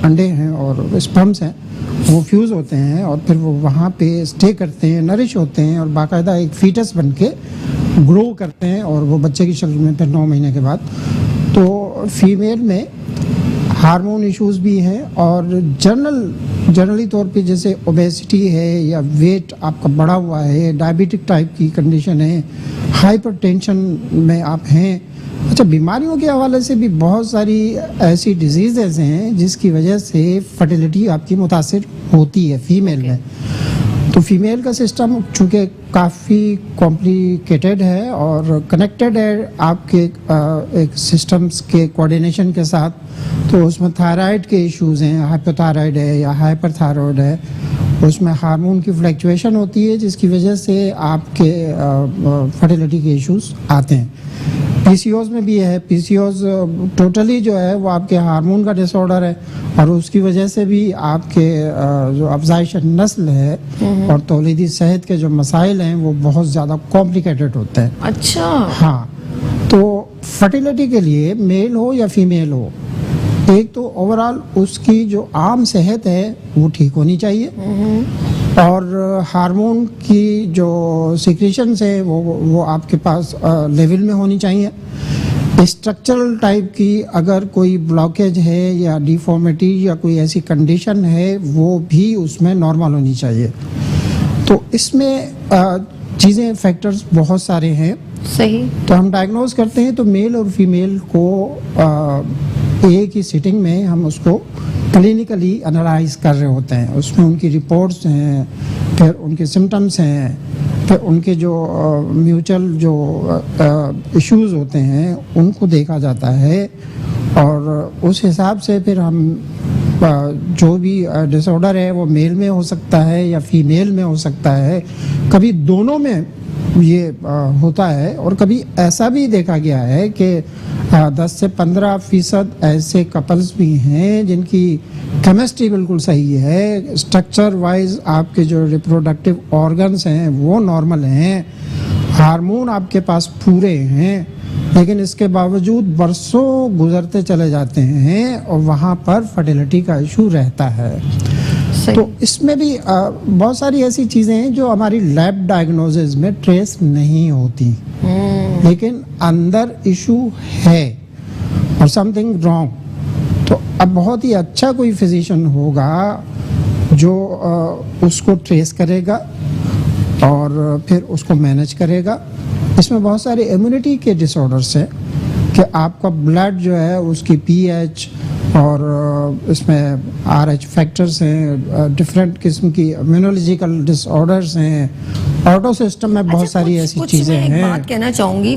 अंडे हैं और स्पर्म्स हैं वो फ्यूज़ होते हैं, और फिर वो वहाँ पे स्टे करते हैं, नरिश होते हैं, और बाकायदा एक फीटस बन के ग्रो करते हैं, और वो बच्चे की शक्ल में फिर 9 महीने के बाद। तो फीमेल में हार्मोन इश्यूज़ भी हैं, और जनरली तौर पे जैसे ओबेसिटी है, या वेट आपका बढ़ा हुआ है, डायबिटिक टाइप की कंडीशन है, हाइपरटेंशन में आप हैं। अच्छा, बीमारियों के हवाले से भी बहुत सारी ऐसी डिजीज़ेज़ हैं जिसकी वजह से फर्टिलिटी आपकी मुतासिर होती है फीमेल में। तो फीमेल का सिस्टम चूँकि काफ़ी कॉम्प्लिकेटेड है और कनेक्टेड है आपके एक सिस्टम्स के कोऑर्डिनेशन के साथ, तो उसमें थायराइड के इश्यूज़ हैं, हाइपोथायराइड है या हाइपरथायरॉयड है, उसमें हार्मोन की फ्लक्चुएशन होती है जिसकी वजह से आपके फर्टिलिटी के इश्यूज आते हैं। पीसीओज में भी है, पीसीओज टोटली जो है वो आपके हार्मोन का डिसऑर्डर है और उसकी वजह से भी आपके जो अफजाइश नस्ल है और तौलीदी सेहत के जो मसाइल हैं वो बहुत ज़्यादा कॉम्प्लिकेटेड होते हैं। अच्छा। हाँ, तो फर्टिलिटी के लिए मेल हो या फीमेल हो, एक तो ओवरऑल उसकी जो आम सेहत है वो ठीक होनी चाहिए और हार्मोन की जो सिक्रीशंस है वो आपके पास लेवल में होनी चाहिए। स्ट्रक्चरल टाइप की अगर कोई ब्लॉकेज है या डिफॉर्मिटी या कोई ऐसी कंडीशन है वो भी उसमें नॉर्मल होनी चाहिए। तो इसमें चीज़ें फैक्टर्स बहुत सारे हैं। सही। तो हम डायग्नोज करते हैं तो मेल और फीमेल को एक ही सिटिंग में हम उसको क्लिनिकली एनालाइज कर रहे होते हैं। उसमें उनकी रिपोर्ट्स हैं, फिर उनके सिम्टम्स हैं, फिर उनके जो म्यूचुअल जो इश्यूज होते हैं उनको देखा जाता है और उस हिसाब से फिर हम जो भी डिसऑर्डर है वो मेल में हो सकता है या फीमेल में हो सकता है, कभी दोनों में ये होता है और कभी ऐसा भी देखा गया है कि 10 से 15% ऐसे कपल्स भी हैं जिनकी केमिस्ट्री बिल्कुल सही है, स्ट्रक्चर वाइज आपके जो रिप्रोडक्टिव ऑर्गन्स हैं वो नॉर्मल हैं, हार्मोन आपके पास पूरे हैं, लेकिन इसके बावजूद बरसों गुजरते चले जाते हैं और वहाँ पर फर्टिलिटी का इशू रहता है। तो इसमें भी बहुत सारी ऐसी चीज़ें हैं जो हमारी लैब डायग्नोसिस में ट्रेस नहीं होती, लेकिन अंदर इशू है और समथिंग रॉन्ग। तो अब बहुत ही अच्छा कोई फिजिशियन होगा जो उसको ट्रेस करेगा और फिर उसको मैनेज करेगा। इसमें बहुत सारे इम्यूनिटी के डिसऑर्डर्स हैं कि आपका ब्लड जो है उसकी पीएच और इसमें RH फैक्टर्स हैं, डिफरेंट किस्म की इम्यूनोलॉजिकल डिसऑर्डर्स हैं, ऑटो सिस्टम में बहुत सारी ऐसी चीज़ें हैं। एक बात कहना चाहूँगी,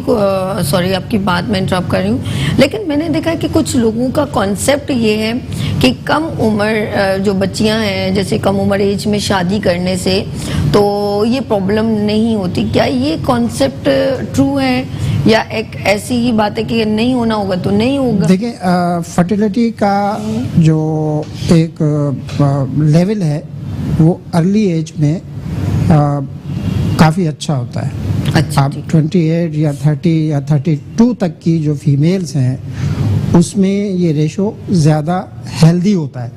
सॉरी आपकी बात मैं इंटरप्ट कर रही हूँ, लेकिन मैंने देखा है कि कुछ लोगों का कॉन्सेप्ट ये है कि कम उम्र जो बच्चियाँ हैं, जैसे कम उम्र एज में शादी करने से तो ये प्रॉब्लम नहीं होती। क्या ये कॉन्सेप्ट ट्रू है या एक ऐसी ही बात है कि नहीं होना होगा तो नहीं होगा? देखिए, फर्टिलिटी का जो एक लेवल है वो अर्ली एज में काफ़ी अच्छा होता है। अच्छा, आप 28 या 30 या 32 तक की जो फीमेल्स हैं उसमें ये रेशो ज़्यादा हेल्दी होता है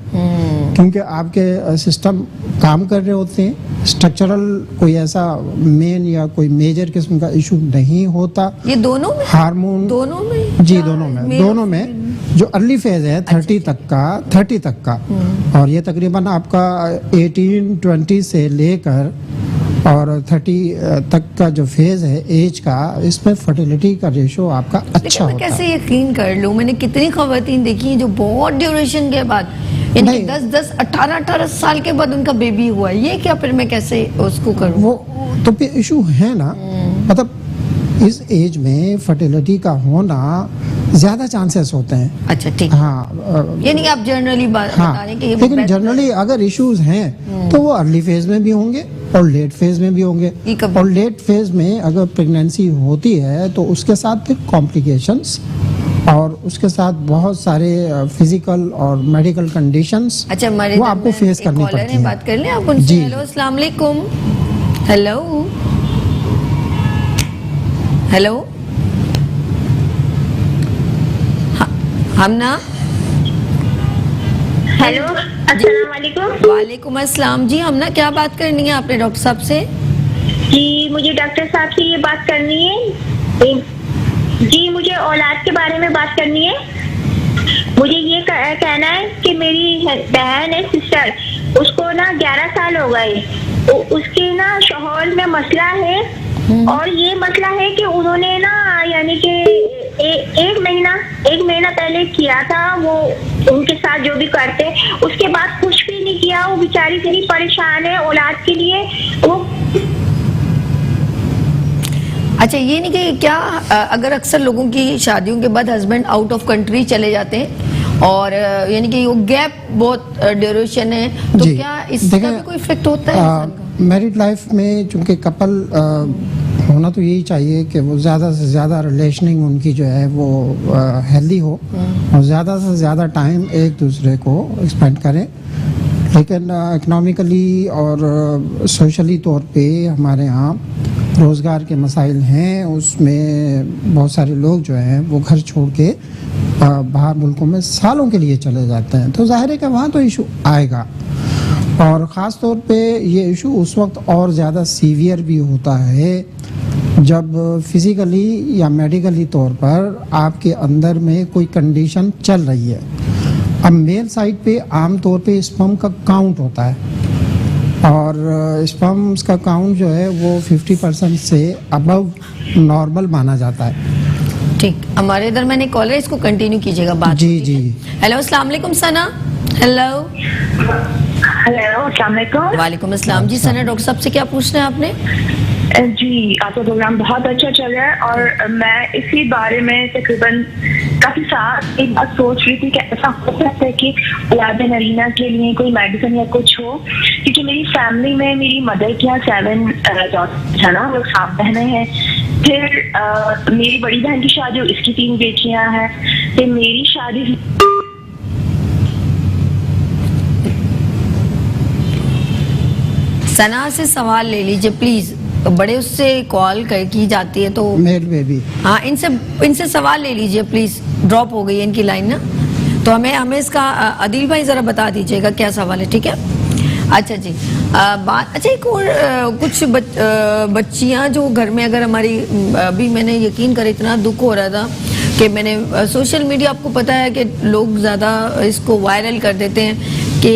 क्योंकि आपके सिस्टम काम कर रहे होते हैं, स्ट्रक्चरल कोई ऐसा मेन या कोई मेजर किस्म का इशू नहीं होता। ये दोनों में? हार्मोन दोनों में? जी, दोनों में जो अर्ली फेज है 30 तक का और ये तकरीबन आपका 18-20 से लेकर और 30 तक का जो फेज है एज का, इसमें फर्टिलिटी का रेशो आपका अच्छा होता है। कैसे यकीन कर लूं, मैंने कितनी खवातीन देखी हैं जो बहुत ड्यूरेशन के बाद, यानी 10-10, 18-18 साल के बाद उनका बेबी हुआ, ये क्या फिर मैं कैसे उसको करूं? वो तो फिर इशू है ना, मतलब इस एज में फर्टिलिटी का होना ज्यादा चांसेस होते हैं। अच्छा, ठीक। हाँ, यानी आप जनरली बता रहे हैं कि लेकिन जनरली अगर इश्यूज हैं तो वो अर्ली फेज में भी होंगे और लेट फेज में भी होंगे। और लेट फेज में अगर प्रेगनेंसी होती है तो उसके साथ फिर कॉम्प्लिकेशंस और उसके साथ बहुत सारे फिजिकल और मेडिकल कंडीशंस वो आपको फेस करनी पड़ती है। बात कर लें आप उनसे। हेलो, अस्सलाम वालेकुम। हेलो हेलो, हमना। हेलो, अस्सलाम वालेकुम। वालेकुम अस्सलाम। जी हमना, क्या बात करनी है आपने डॉक्टर साहब से? जी, मुझे डॉक्टर साहब से ये बात करनी है। जी, मुझे औलाद के बारे में बात करनी है। मुझे ये कहना है कि मेरी बहन है, सिस्टर, उसको ना 11 साल हो गए, तो उसके ना शौहर में मसला है और ये मसला है कि उन्होंने ना यानी कि एक महीना पहले किया था वो उनके साथ जो भी करते, उसके बाद कुछ भी नहीं किया। किया, वो बेचारी इतनी परेशान है औलाद के लिए। वो अच्छा, ये नहीं कि क्या अगर अक्सर लोगों की शादियों के बाद हस्बैंड आउट ऑफ कंट्री चले जाते हैं और यानी कि वो गैप बहुत ड्यूरेशन है, तो जी, क्या इसका भी कोई इफेक्ट होता है? मैरिड लाइफ में चूंकि कपल होना तो यही चाहिए कि वो ज़्यादा से ज़्यादा रिलेशनिंग उनकी जो है वो हेल्दी हो और ज़्यादा से ज़्यादा टाइम एक दूसरे को स्पेंड करें। लेकिन इकोनॉमिकली और सोशली तौर पे हमारे यहाँ रोज़गार के मसाइल हैं, उसमें बहुत सारे लोग जो हैं वो घर छोड़ के बाहर मुल्कों में सालों के लिए चले जाते हैं, तो जाहिर है कि वहाँ तो इशू आएगा। और ख़ास तौर पे ये इशू उस वक्त और ज़्यादा सीवियर भी होता है जब फिज़िकली या मेडिकली तौर पर आपके अंदर में कोई कंडीशन चल रही है। अब मेल साइड पे आम तौर पे स्पर्म का काउंट होता है और स्पर्म्स का काउंट जो है वो 50% से अबव नॉर्मल माना जाता है। ठीक, हमारे इधर मैंने कॉलर, इसको कंटिन्यू कीजिएगा बात। जी जी। हेलो, अस्सलाम वालेकुम सना। हेलो हेलो, अस्सलाम वालेकुम। वालेकुम अस्सलाम। जी सना, डॉक्टर साहब से क्या पूछना है आपने? जी, आपका प्रोग्राम बहुत अच्छा चल रहा है और मैं इसी बारे में तकरीबन काफी साल एक बात सोच रही थी कि ऐसा हो सकता है कि औलाद नरीना के लिए कोई मेडिसिन या कुछ हो, क्योंकि मेरी फैमिली में मेरी मदर के यहाँ 7 डॉटर्स है ना, लोग 7 बहनें हैं। फिर मेरी बड़ी बहन की शादी, इसकी 3 बेटियां हैं। फिर मेरी शादी सना से सवाल ले लीजिए प्लीज, बड़े उससे कॉल की जाती है तो मेल बेबी, हाँ, इनसे सवाल ले लीजिए प्लीज। ड्रॉप हो गई है इनकी लाइन ना, तो हमें इसका आदिल भाई जरा बता दीजिएगा क्या सवाल है, ठीक है? अच्छा जी, बात अच्छा एक और कुछ बच्चियां जो घर में, अगर हमारी अभी मैंने यकीन कर इतना दुख हो रहा था कि मैंने सोशल मीडिया, आपको पता है कि लोग ज़्यादा इसको वायरल कर देते हैं कि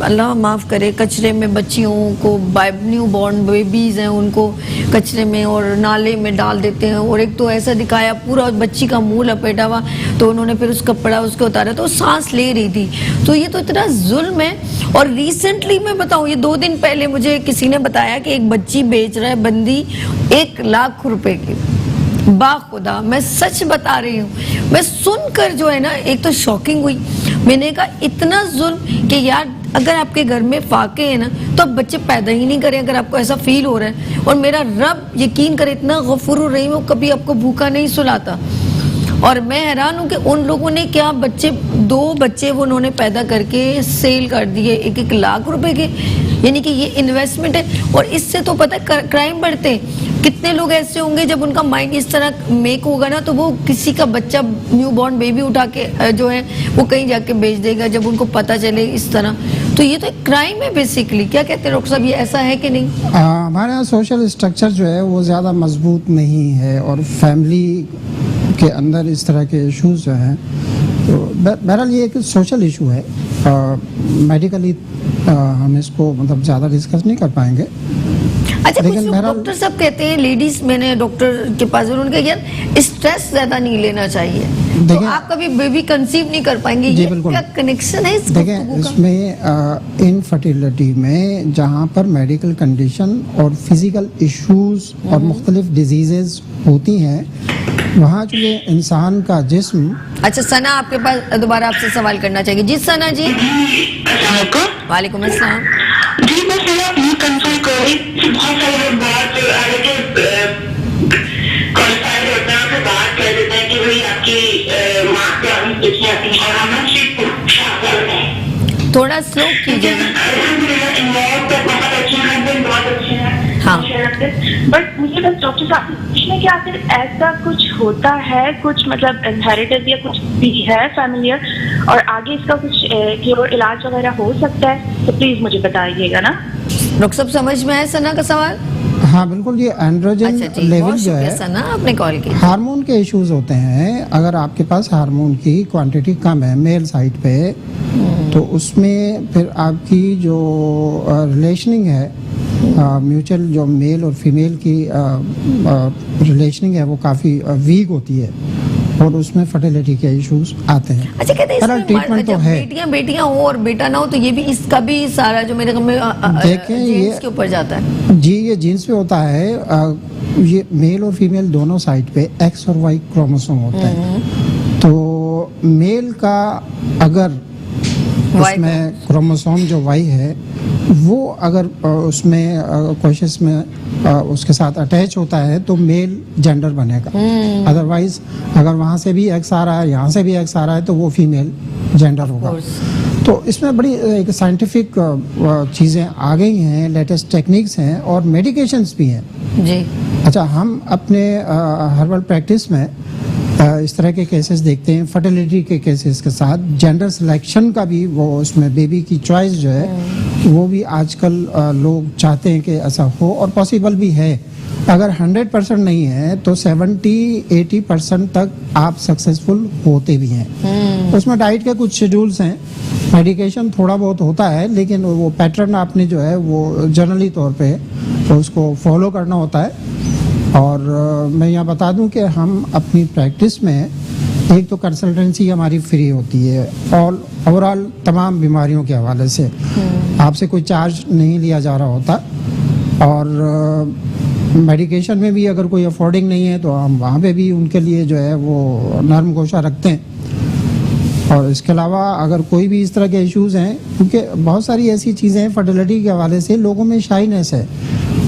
अल्लाह माफ़ करे, कचरे में बच्चियों को, न्यू बॉर्न बेबीज़ हैं उनको कचरे में और नाले में डाल देते हैं। और एक तो ऐसा दिखाया पूरा बच्ची का मुंह लपेटा हुआ, तो उन्होंने फिर उस कपड़ा उसको उतारा तो सांस ले रही थी। तो ये तो इतना जुल्म है। और रिसेंटली मैं बताऊँ, ये 2 दिन पहले मुझे किसी ने बताया कि एक बच्ची बेच रहा है बंदी 1 लाख रुपए की। बाखुदा मैं सच बता रही हूँ, मैं सुनकर जो है ना, एक तो शॉकिंग हुई। मैंने कहा इतना जुल्म कि यार अगर आपके घर में फाके हैं ना तो आप बच्चे पैदा ही नहीं करें, अगर आपको ऐसा फील हो रहा है। और मेरा रब यकीन करे इतना गफूर रहीम, वो कभी आपको भूखा नहीं सुलाता। और मैं हैरान हूँ कि उन लोगों ने क्या 2 बच्चे वो उन्होंने पैदा करके सेल कर दिए 1-1 लाख रुपए के। यानी कि ये इन्वेस्टमेंट है। और इससे तो पता है क्राइम बढ़ते हैं। कितने लोग ऐसे होंगे जब उनका माइंड इस तरह मेक होगा ना, तो वो किसी का बच्चा न्यू बॉर्न बेबी उठा के जो है वो कहीं जाके बेच देगा जब उनको पता चले इस तरह। तो ये तो एक क्राइम है बेसिकली। क्या कहते हैं डॉक्टर साहब, ये ऐसा है कि नहीं? हमारे यहाँ सोशल स्ट्रक्चर जो है वो ज़्यादा मजबूत नहीं है और फैमिली के अंदर इस तरह के इश्यूज जो हैं, तो बहरहाल ये एक सोशल इशू है। मेडिकली हम इसको मतलब ज़्यादा डिस्कस नहीं कर पाएंगे। अच्छा, कुछ डॉक्टर साहब कहते हैं, लेडीज, मैंने डॉक्टर के पास उन्होंने कहा यार स्ट्रेस ज्यादा नहीं लेना चाहिए, तो आप कभी बेबी कंसीव नहीं कर पाएंगे। ये क्या कनेक्शन है इसका? देखिए, इसमें इनफर्टिलिटी में जहाँ पर मेडिकल कंडीशन और फिजिकल इश्यूज और मुख्तलिफ डिजीजेज होती हैं, वहाँ जो इंसान का जिस्म। अच्छा सना, आपके पास दोबारा आपसे सवाल करना चाहिए। जी सना जी। वालेकुम अस्सलाम। जी बस ये कंसर्न कर रही थी, बहुत सारे लोग बात बात कर देते हैं कि भाई आपकी माँ क्या देखिए आपकी, और हम सिर्फ करते हैं। थोड़ा स्लो कीजिएगा। बहुत अच्छे हैं, बहुत अच्छे हैं। हाँ, बट मुझे बस डॉक्टर साहब पूछने कि आखिर ऐसा कुछ होता है, कुछ मतलब इनहेरिटेड या कुछ भी है फैमिलियर, और आगे इसका कुछ क्योर इलाज वगैरह हो सकता है, तो प्लीज मुझे बताइएगा ना। डॉक्टर साहब समझ में आया सना का सवाल? हाँ बिल्कुल, ये एंड्रोजन लेवल जो है, सना आपने कॉल की, हार्मोन के इश्यूज होते हैं। अगर आपके पास हार्मोन की क्वांटिटी कम है मेल साइड पे, तो उसमें फिर आपकी जो रिलेशनिंग है, म्यूचुअल जो मेल और फीमेल की रिलेशनिंग है, वो काफ़ी वीक होती है। और उसमें फर्टिलिटी के इश्यूज आते हैं। अच्छा, कहते हैं इसमें ट्रीटमेंट तो है, बेटियां हो और बेटा ना हो तो ये भी इसका भी सारा जो मेरे देखें ये के ऊपर जाता है जी, ये जीन्स पे होता है। ये मेल और फीमेल दोनों साइड पे एक्स और वाई क्रोमोसोम होता है। तो मेल का अगर उसमें क्रोमोसोम जो वाई है वो अगर उसमें कोशिश में उसके साथ अटैच होता है तो मेल जेंडर बनेगा। अदरवाइज अगर वहाँ से भी एक्स आ रहा है, यहाँ से भी एक्स आ रहा है, तो वो फीमेल जेंडर होगा। तो इसमें बड़ी एक साइंटिफिक चीज़ें आ गई हैं, लेटेस्ट टेक्निक्स हैं और मेडिकेशंस भी हैं जी। अच्छा, हम अपने हर्बल प्रैक्टिस में इस तरह के केसेस देखते हैं, फर्टिलिटी के केसेस के साथ जेंडर सिलेक्शन का भी, वो उसमें बेबी की चॉइस जो है वो भी आजकल लोग चाहते हैं कि ऐसा हो और पॉसिबल भी है। अगर 100% नहीं है तो 70-80% तक आप सक्सेसफुल होते भी हैं। उसमें डाइट के कुछ शेड्यूल्स हैं, मेडिकेशन थोड़ा बहुत होता है, लेकिन वो पैटर्न आपने जो है वो जनरली तौर पे तो उसको फॉलो करना होता है। और मैं यहाँ बता दूं कि हम अपनी प्रैक्टिस में एक तो कंसल्टेंसी हमारी फ्री होती है और ओवरऑल तमाम बीमारियों के हवाले से आपसे कोई चार्ज नहीं लिया जा रहा होता। और मेडिकेशन में भी अगर कोई अफोर्डिंग नहीं है तो हम वहाँ पे भी उनके लिए जो है वो नरम गोशा रखते हैं। और इसके अलावा अगर कोई भी इस तरह के इश्यूज़ हैं, क्योंकि बहुत सारी ऐसी चीज़ें हैं फर्टिलिटी के हवाले से लोगों में शाइनेस है,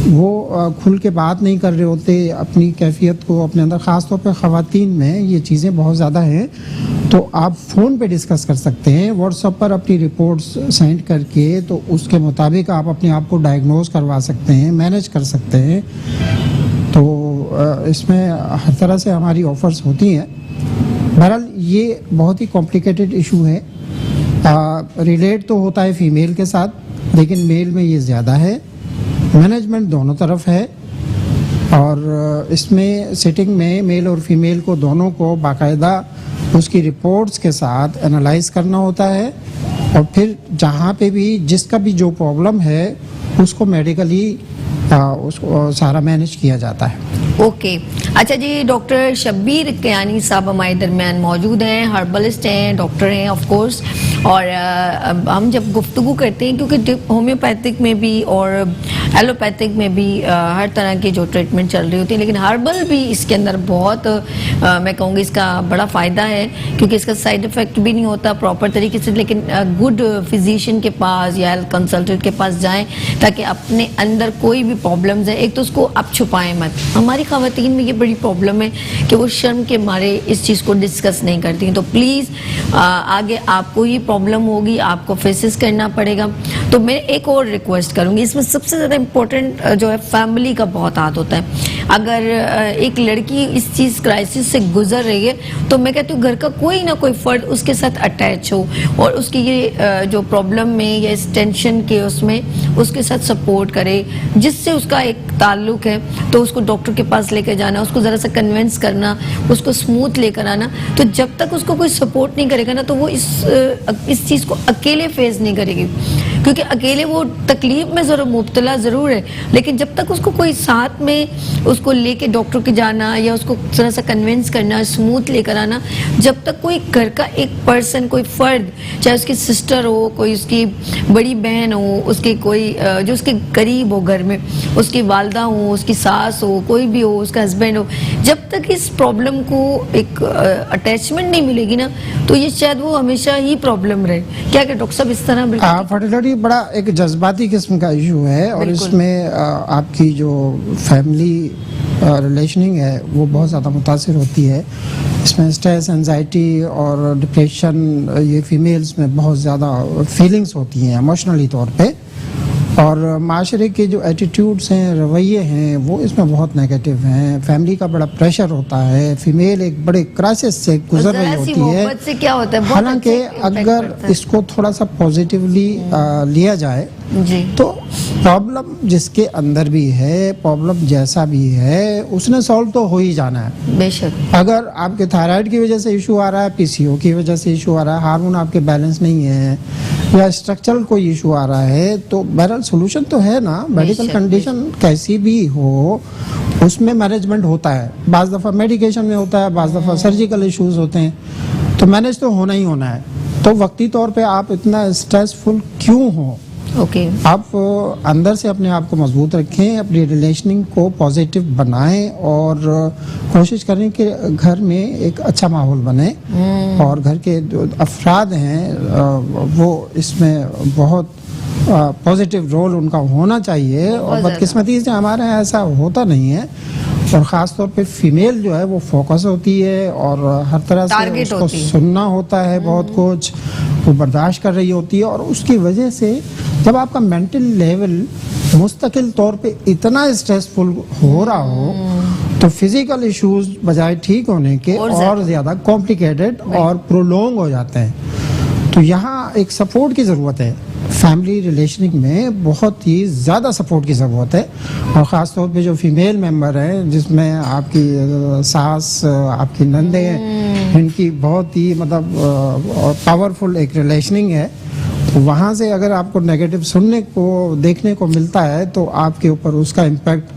वो खुल के बात नहीं कर रहे होते अपनी कैफियत को अपने अंदर, ख़ास तौर पे ख़वातीन में ये चीज़ें बहुत ज़्यादा हैं। तो आप फ़ोन पे डिस्कस कर सकते हैं, व्हाट्सएप पर अपनी रिपोर्ट्स सेंड करके, तो उसके मुताबिक आप अपने आप को डायग्नोज करवा सकते हैं, मैनेज कर सकते हैं। तो इसमें हर तरह से हमारी ऑफ़र्स होती हैं। बहरहाल ये बहुत ही कॉम्प्लिकेटेड इशू है, रिलेट तो होता है फीमेल के साथ, लेकिन मेल में ये ज़्यादा है। मैनेजमेंट दोनों तरफ है और इसमें सिटिंग में मेल और फीमेल को दोनों को बाकायदा उसकी रिपोर्ट्स के साथ एनालाइज करना होता है और फिर जहाँ पे भी जिसका भी जो प्रॉब्लम है उसको मेडिकली उसको सारा मैनेज किया जाता है। ओके अच्छा जी, डॉक्टर शब्बीर कियानी साहब हमारे दरमियान मौजूद हैं, हर्बलिस्ट हैं, डॉक्टर हैं ऑफ कोर्स। और हम जब गुफ्तगू करते हैं, क्योंकि होम्योपैथिक में भी और एलोपैथिक में भी हर तरह की जो ट्रीटमेंट चल रही होती है, लेकिन हर्बल भी इसके अंदर बहुत मैं कहूँगी इसका बड़ा फ़ायदा है, क्योंकि इसका साइड इफ़ेक्ट भी नहीं होता प्रॉपर तरीके से। लेकिन गुड फिजिशियन के पास या हेल्थ कंसल्टेंट के पास जाएं ताकि अपने अंदर कोई भी प्रॉब्लम्स है, एक तो उसको आप छुपाएं मत। हमारी ख़वातीन में ये बड़ी प्रॉब्लम है कि वो शर्म के मारे इस चीज़ को डिस्कस नहीं करती। तो प्लीज़ आगे आपको ये प्रॉब्लम होगी, आपको फेसेस करना पड़ेगा। तो मैं एक और रिक्वेस्ट करूँगी, इसमें सबसे ज़्यादा इम्पोर्टेंट जो है फैमिली का बहुत हाथ होता है। अगर एक लड़की इस चीज़ क्राइसिस से गुजर रही है तो मैं कहती हूँ घर का कोई ना कोई फ़र्द उसके साथ अटैच हो और उसकी ये जो प्रॉब्लम में या इस टेंशन के उसमें उसके साथ सपोर्ट करे, जिससे उसका एक ताल्लुक है तो उसको डॉक्टर के पास लेकर जाना, उसको ज़रा सा कन्विंस करना, उसको स्मूथ लेकर आना। तो जब तक उसको कोई सपोर्ट नहीं करेगा ना तो वो इस चीज़ को अकेले फेस नहीं करेगी, क्योंकि अकेले वो तकलीफ में ज़रूर मुब्तला ज़रूर है, लेकिन जब तक उसको कोई साथ में उसको लेके डॉक्टर के जाना या उसको थोड़ा सा कन्विंस करना, स्मूथ लेकर आना, जब तक कोई घर का एक पर्सन, कोई फ़र्द, चाहे उसकी सिस्टर हो, कोई उसकी बड़ी बहन हो, उसके कोई जो उसके करीब हो घर में, उसकी वालदा हो, उसकी सास हो, कोई भी हो, उसका हस्बैंड हो, जब तक इस प्रॉब्लम को एक अटैचमेंट नहीं मिलेगी ना तो ये शायद वो हमेशा ही प्रॉब्लम रहे। क्या क्या डॉक्टर साहब इस तरह? फर्टिलिटी बड़ा एक जज्बाती किस्म का इशू है और इसमें आपकी जो फैमिली रिलेशनिंग है वो बहुत ज़्यादा मुतासिर होती है। इसमें स्ट्रेस, एंजाइटी और डिप्रेशन ये फीमेल्स में बहुत ज़्यादा फीलिंग्स होती हैं इमोशनली तौर पे, और माशरे के जो एटीट्यूड्स हैं, रवैये हैं, वो इसमें बहुत नेगेटिव हैं। फैमिली का बड़ा प्रेशर होता है, फीमेल एक बड़े क्राइसिस से गुजर रही होती है। से क्या होता है, हालांकि अगर इसको थोड़ा सा पॉजिटिवली लिया जाए जी, तो प्रॉब्लम जिसके अंदर भी है, प्रॉब्लम जैसा भी है, उसने सॉल्व तो हो ही जाना है बेशक। अगर आपके थायराइड की वजह से इशू आ रहा है, पीसीओ की वजह से इशू आ रहा है, हार्मोन आपके बैलेंस नहीं है या स्ट्रक्चरल कोई इशू आ रहा है, तो बहरहाल सोल्यूशन तो है ना। मेडिकल कंडीशन कैसी भी हो उसमें मैनेजमेंट होता है, बाज़ दफ़ा मेडिकेशन में होता है, बाज़ दफ़ा सर्जिकल इश्यूज होते हैं, तो मैनेज तो होना ही होना है। तो वक्ती तौर पे आप इतना स्ट्रेसफुल क्यों हो? ओके आप अंदर से अपने आप को मजबूत रखें, अपनी रिलेशनिंग को पॉजिटिव बनाएं और कोशिश करें कि घर में एक अच्छा माहौल बने और घर के जो अफराद हैं वो इसमें बहुत पॉजिटिव रोल उनका होना चाहिए। और बदकिस्मती से हमारे यहाँ ऐसा होता नहीं है, और ख़ास तौर पे फीमेल जो है वो फोकस होती है और हर तरह से उसको सुनना होता है, बहुत कुछ वो बर्दाश्त कर रही होती है। और उसकी वजह से जब आपका मेंटल लेवल मुस्तकिल तौर पे इतना स्ट्रेसफुल हो रहा हो तो फिजिकल इश्यूज बजाय ठीक होने के और ज़्यादा कॉम्प्लिकेटेड और प्रोलॉन्ग हो जाते हैं। तो यहाँ एक सपोर्ट की ज़रूरत है, फैमिली रिलेशनिंग में बहुत ही ज़्यादा सपोर्ट की ज़रूरत है। और ख़ास तौर पे जो फीमेल मेंबर हैं, जिसमें आपकी सास, आपकी नंदे, इनकी बहुत ही मतलब पावरफुल एक रिलेशनिंग है, तो वहाँ से अगर आपको नेगेटिव सुनने को देखने को मिलता है तो आपके ऊपर उसका इम्पैक्ट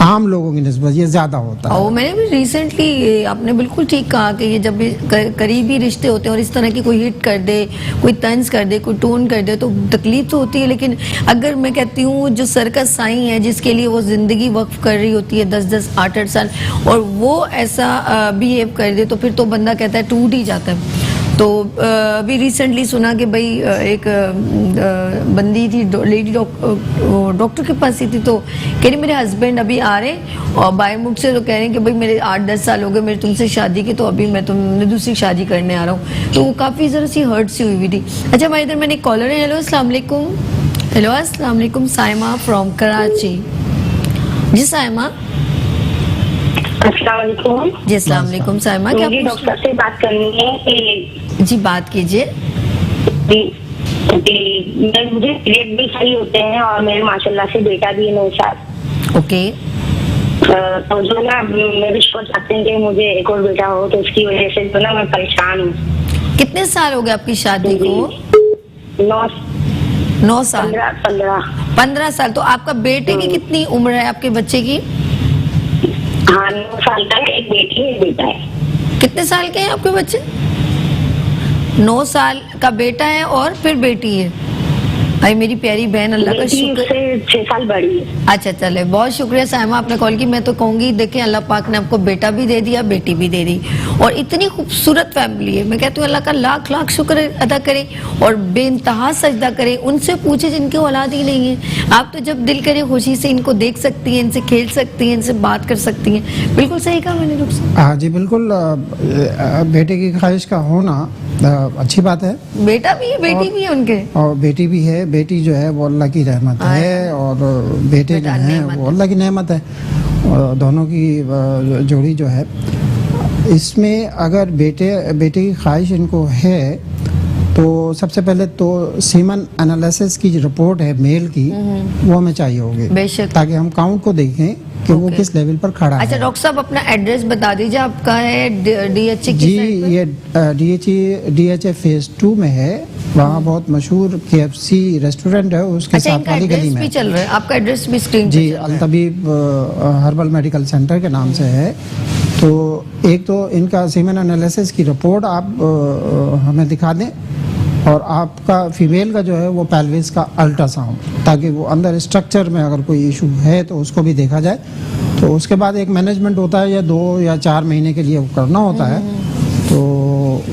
आम लोगों की निस्बत ये ज्यादा होता है। और मैंने भी रिसेंटली, आपने बिल्कुल ठीक कहा कि ये जब भी करीबी रिश्ते होते हैं और इस तरह की कोई हिट कर दे, कोई तंज कर दे, कोई टोन कर दे तो तकलीफ तो होती है। लेकिन अगर मैं कहती हूँ जो सर का साईं है, जिसके लिए वो जिंदगी वक्फ कर रही होती है 10-10, 8-8 साल, और वो ऐसा बिहेव कर दे तो फिर तो बंदा कहता है टूट ही जाता है। तो अभी रिसेंटली सुना कि भाई एक बंदी थी, लेडी डॉक्टर के पास ही थी, तो कह रही मेरे हस्बैंड अभी आ रहे और बाय मुख से तो कह रहे हैं कि भाई मेरे 8-10 साल हो गए मेरे तुमसे शादी की, तो अभी मैं तुमने दूसरी शादी करने आ रहा हूँ। तो वो काफ़ी ज़रा सी हर्ट सी हुई थी। अच्छा, हमारे इधर मैंने कॉलर है। हेलो अस्सलाम वालेकुम। हेलो अस्सलाम वालेकुम, साइमा फ्रॉम कराची। जी साइमा। अस्सलाम वालेकुम। जी अस्सलाम वालेकुम साइमा, क्या मुझे डॉक्टर से बात करनी है कि जी बात कीजिए। मुझे पीरियड भी सही होते हैं और मेरे माशाल्लाह से बेटा भी है 9 साल। ओके। तो जो ना मेरे शोर चाहते हैं कि मुझे एक और बेटा हो, तो उसकी वजह से जो ना मैं परेशान हूँ। कितने साल हो गए आपकी शादी को? 9 साल। 15 साल। तो आपका बेटे की कितनी उम्र है, आपके बच्चे की? हाँ, 9 साल का है, एक बेटी है, एक बेटा है। कितने साल के हैं आपके बच्चे? 9 साल का बेटा है और फिर बेटी है। भाई मेरी प्यारी बहन, अल्लाह का शुक्र। 6 साल बड़ी है। अच्छा चले, बहुत शुक्रिया साइमा आपने कॉल की। मैं तो कहूँगी देखें, अल्लाह पाक ने आपको बेटा भी दे दिया, बेटी भी दे दी, और इतनी खूबसूरत फैमिली है। मैं कहती हूँ अल्लाह का लाख लाख शुक्र अदा करें और बेइंतहा सजदा करें। उनसे पूछे जिनकी औलाद ही नहीं है। आप तो जब दिल करे खुशी से इनको देख सकती हैं, इनसे खेल सकती हैं, इनसे बात कर सकती हैं। बिल्कुल सही कहा मैंने रुखसार। हाँ जी बिल्कुल, बेटे की ख्वाहिश का होना अच्छी बात है। बेटा भी है, बेटी भी है उनके, और बेटी भी है। बेटी जो है वो अल्लाह की रहमत है और बेटे जो हैं वो अल्लाह की नेमत है। और दोनों की जोड़ी जो है, इसमें अगर बेटे की ख्वाहिश इनको है तो सबसे पहले तो सीमन एनालिसिस की जो रिपोर्ट है मेल की, वो हमें चाहिए होगी, बेशक, ताकि हम काउंट को देखें कि वो किस लेवल पर खड़ा है। अच्छा डॉक्टर साहब, अपना एड्रेस बता दीजिए। आपका है DHA जी, ये DHA फेज 2 में है। वहाँ बहुत मशहूर KFC रेस्टोरेंट है, उसके साथ वाली गली में भी चल रहा है। आपका एड्रेस भी स्क्रीन जी अल-तबीब हर्बल मेडिकल सेंटर के नाम से है। तो एक तो इनका सीमेन एनालिसिस की रिपोर्ट आप हमें दिखा दें, और आपका फीमेल का जो है वो पेल्विस का अल्ट्रासाउंड, ताकि वो अंदर स्ट्रक्चर में अगर कोई इशू है तो उसको भी देखा जाए। तो उसके बाद एक मैनेजमेंट होता है, या 2 या 4 महीने के लिए वो करना होता है। तो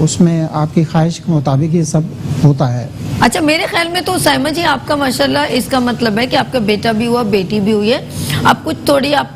उसमें आपकी ख्वाहिश के मुताबिक ये सब होता है। अच्छा, मेरे ख्याल में तो साइमा जी आपका माशाल्लाह, इसका मतलब है कि आपका बेटा भी हुआ, बेटी भी हुई है। आप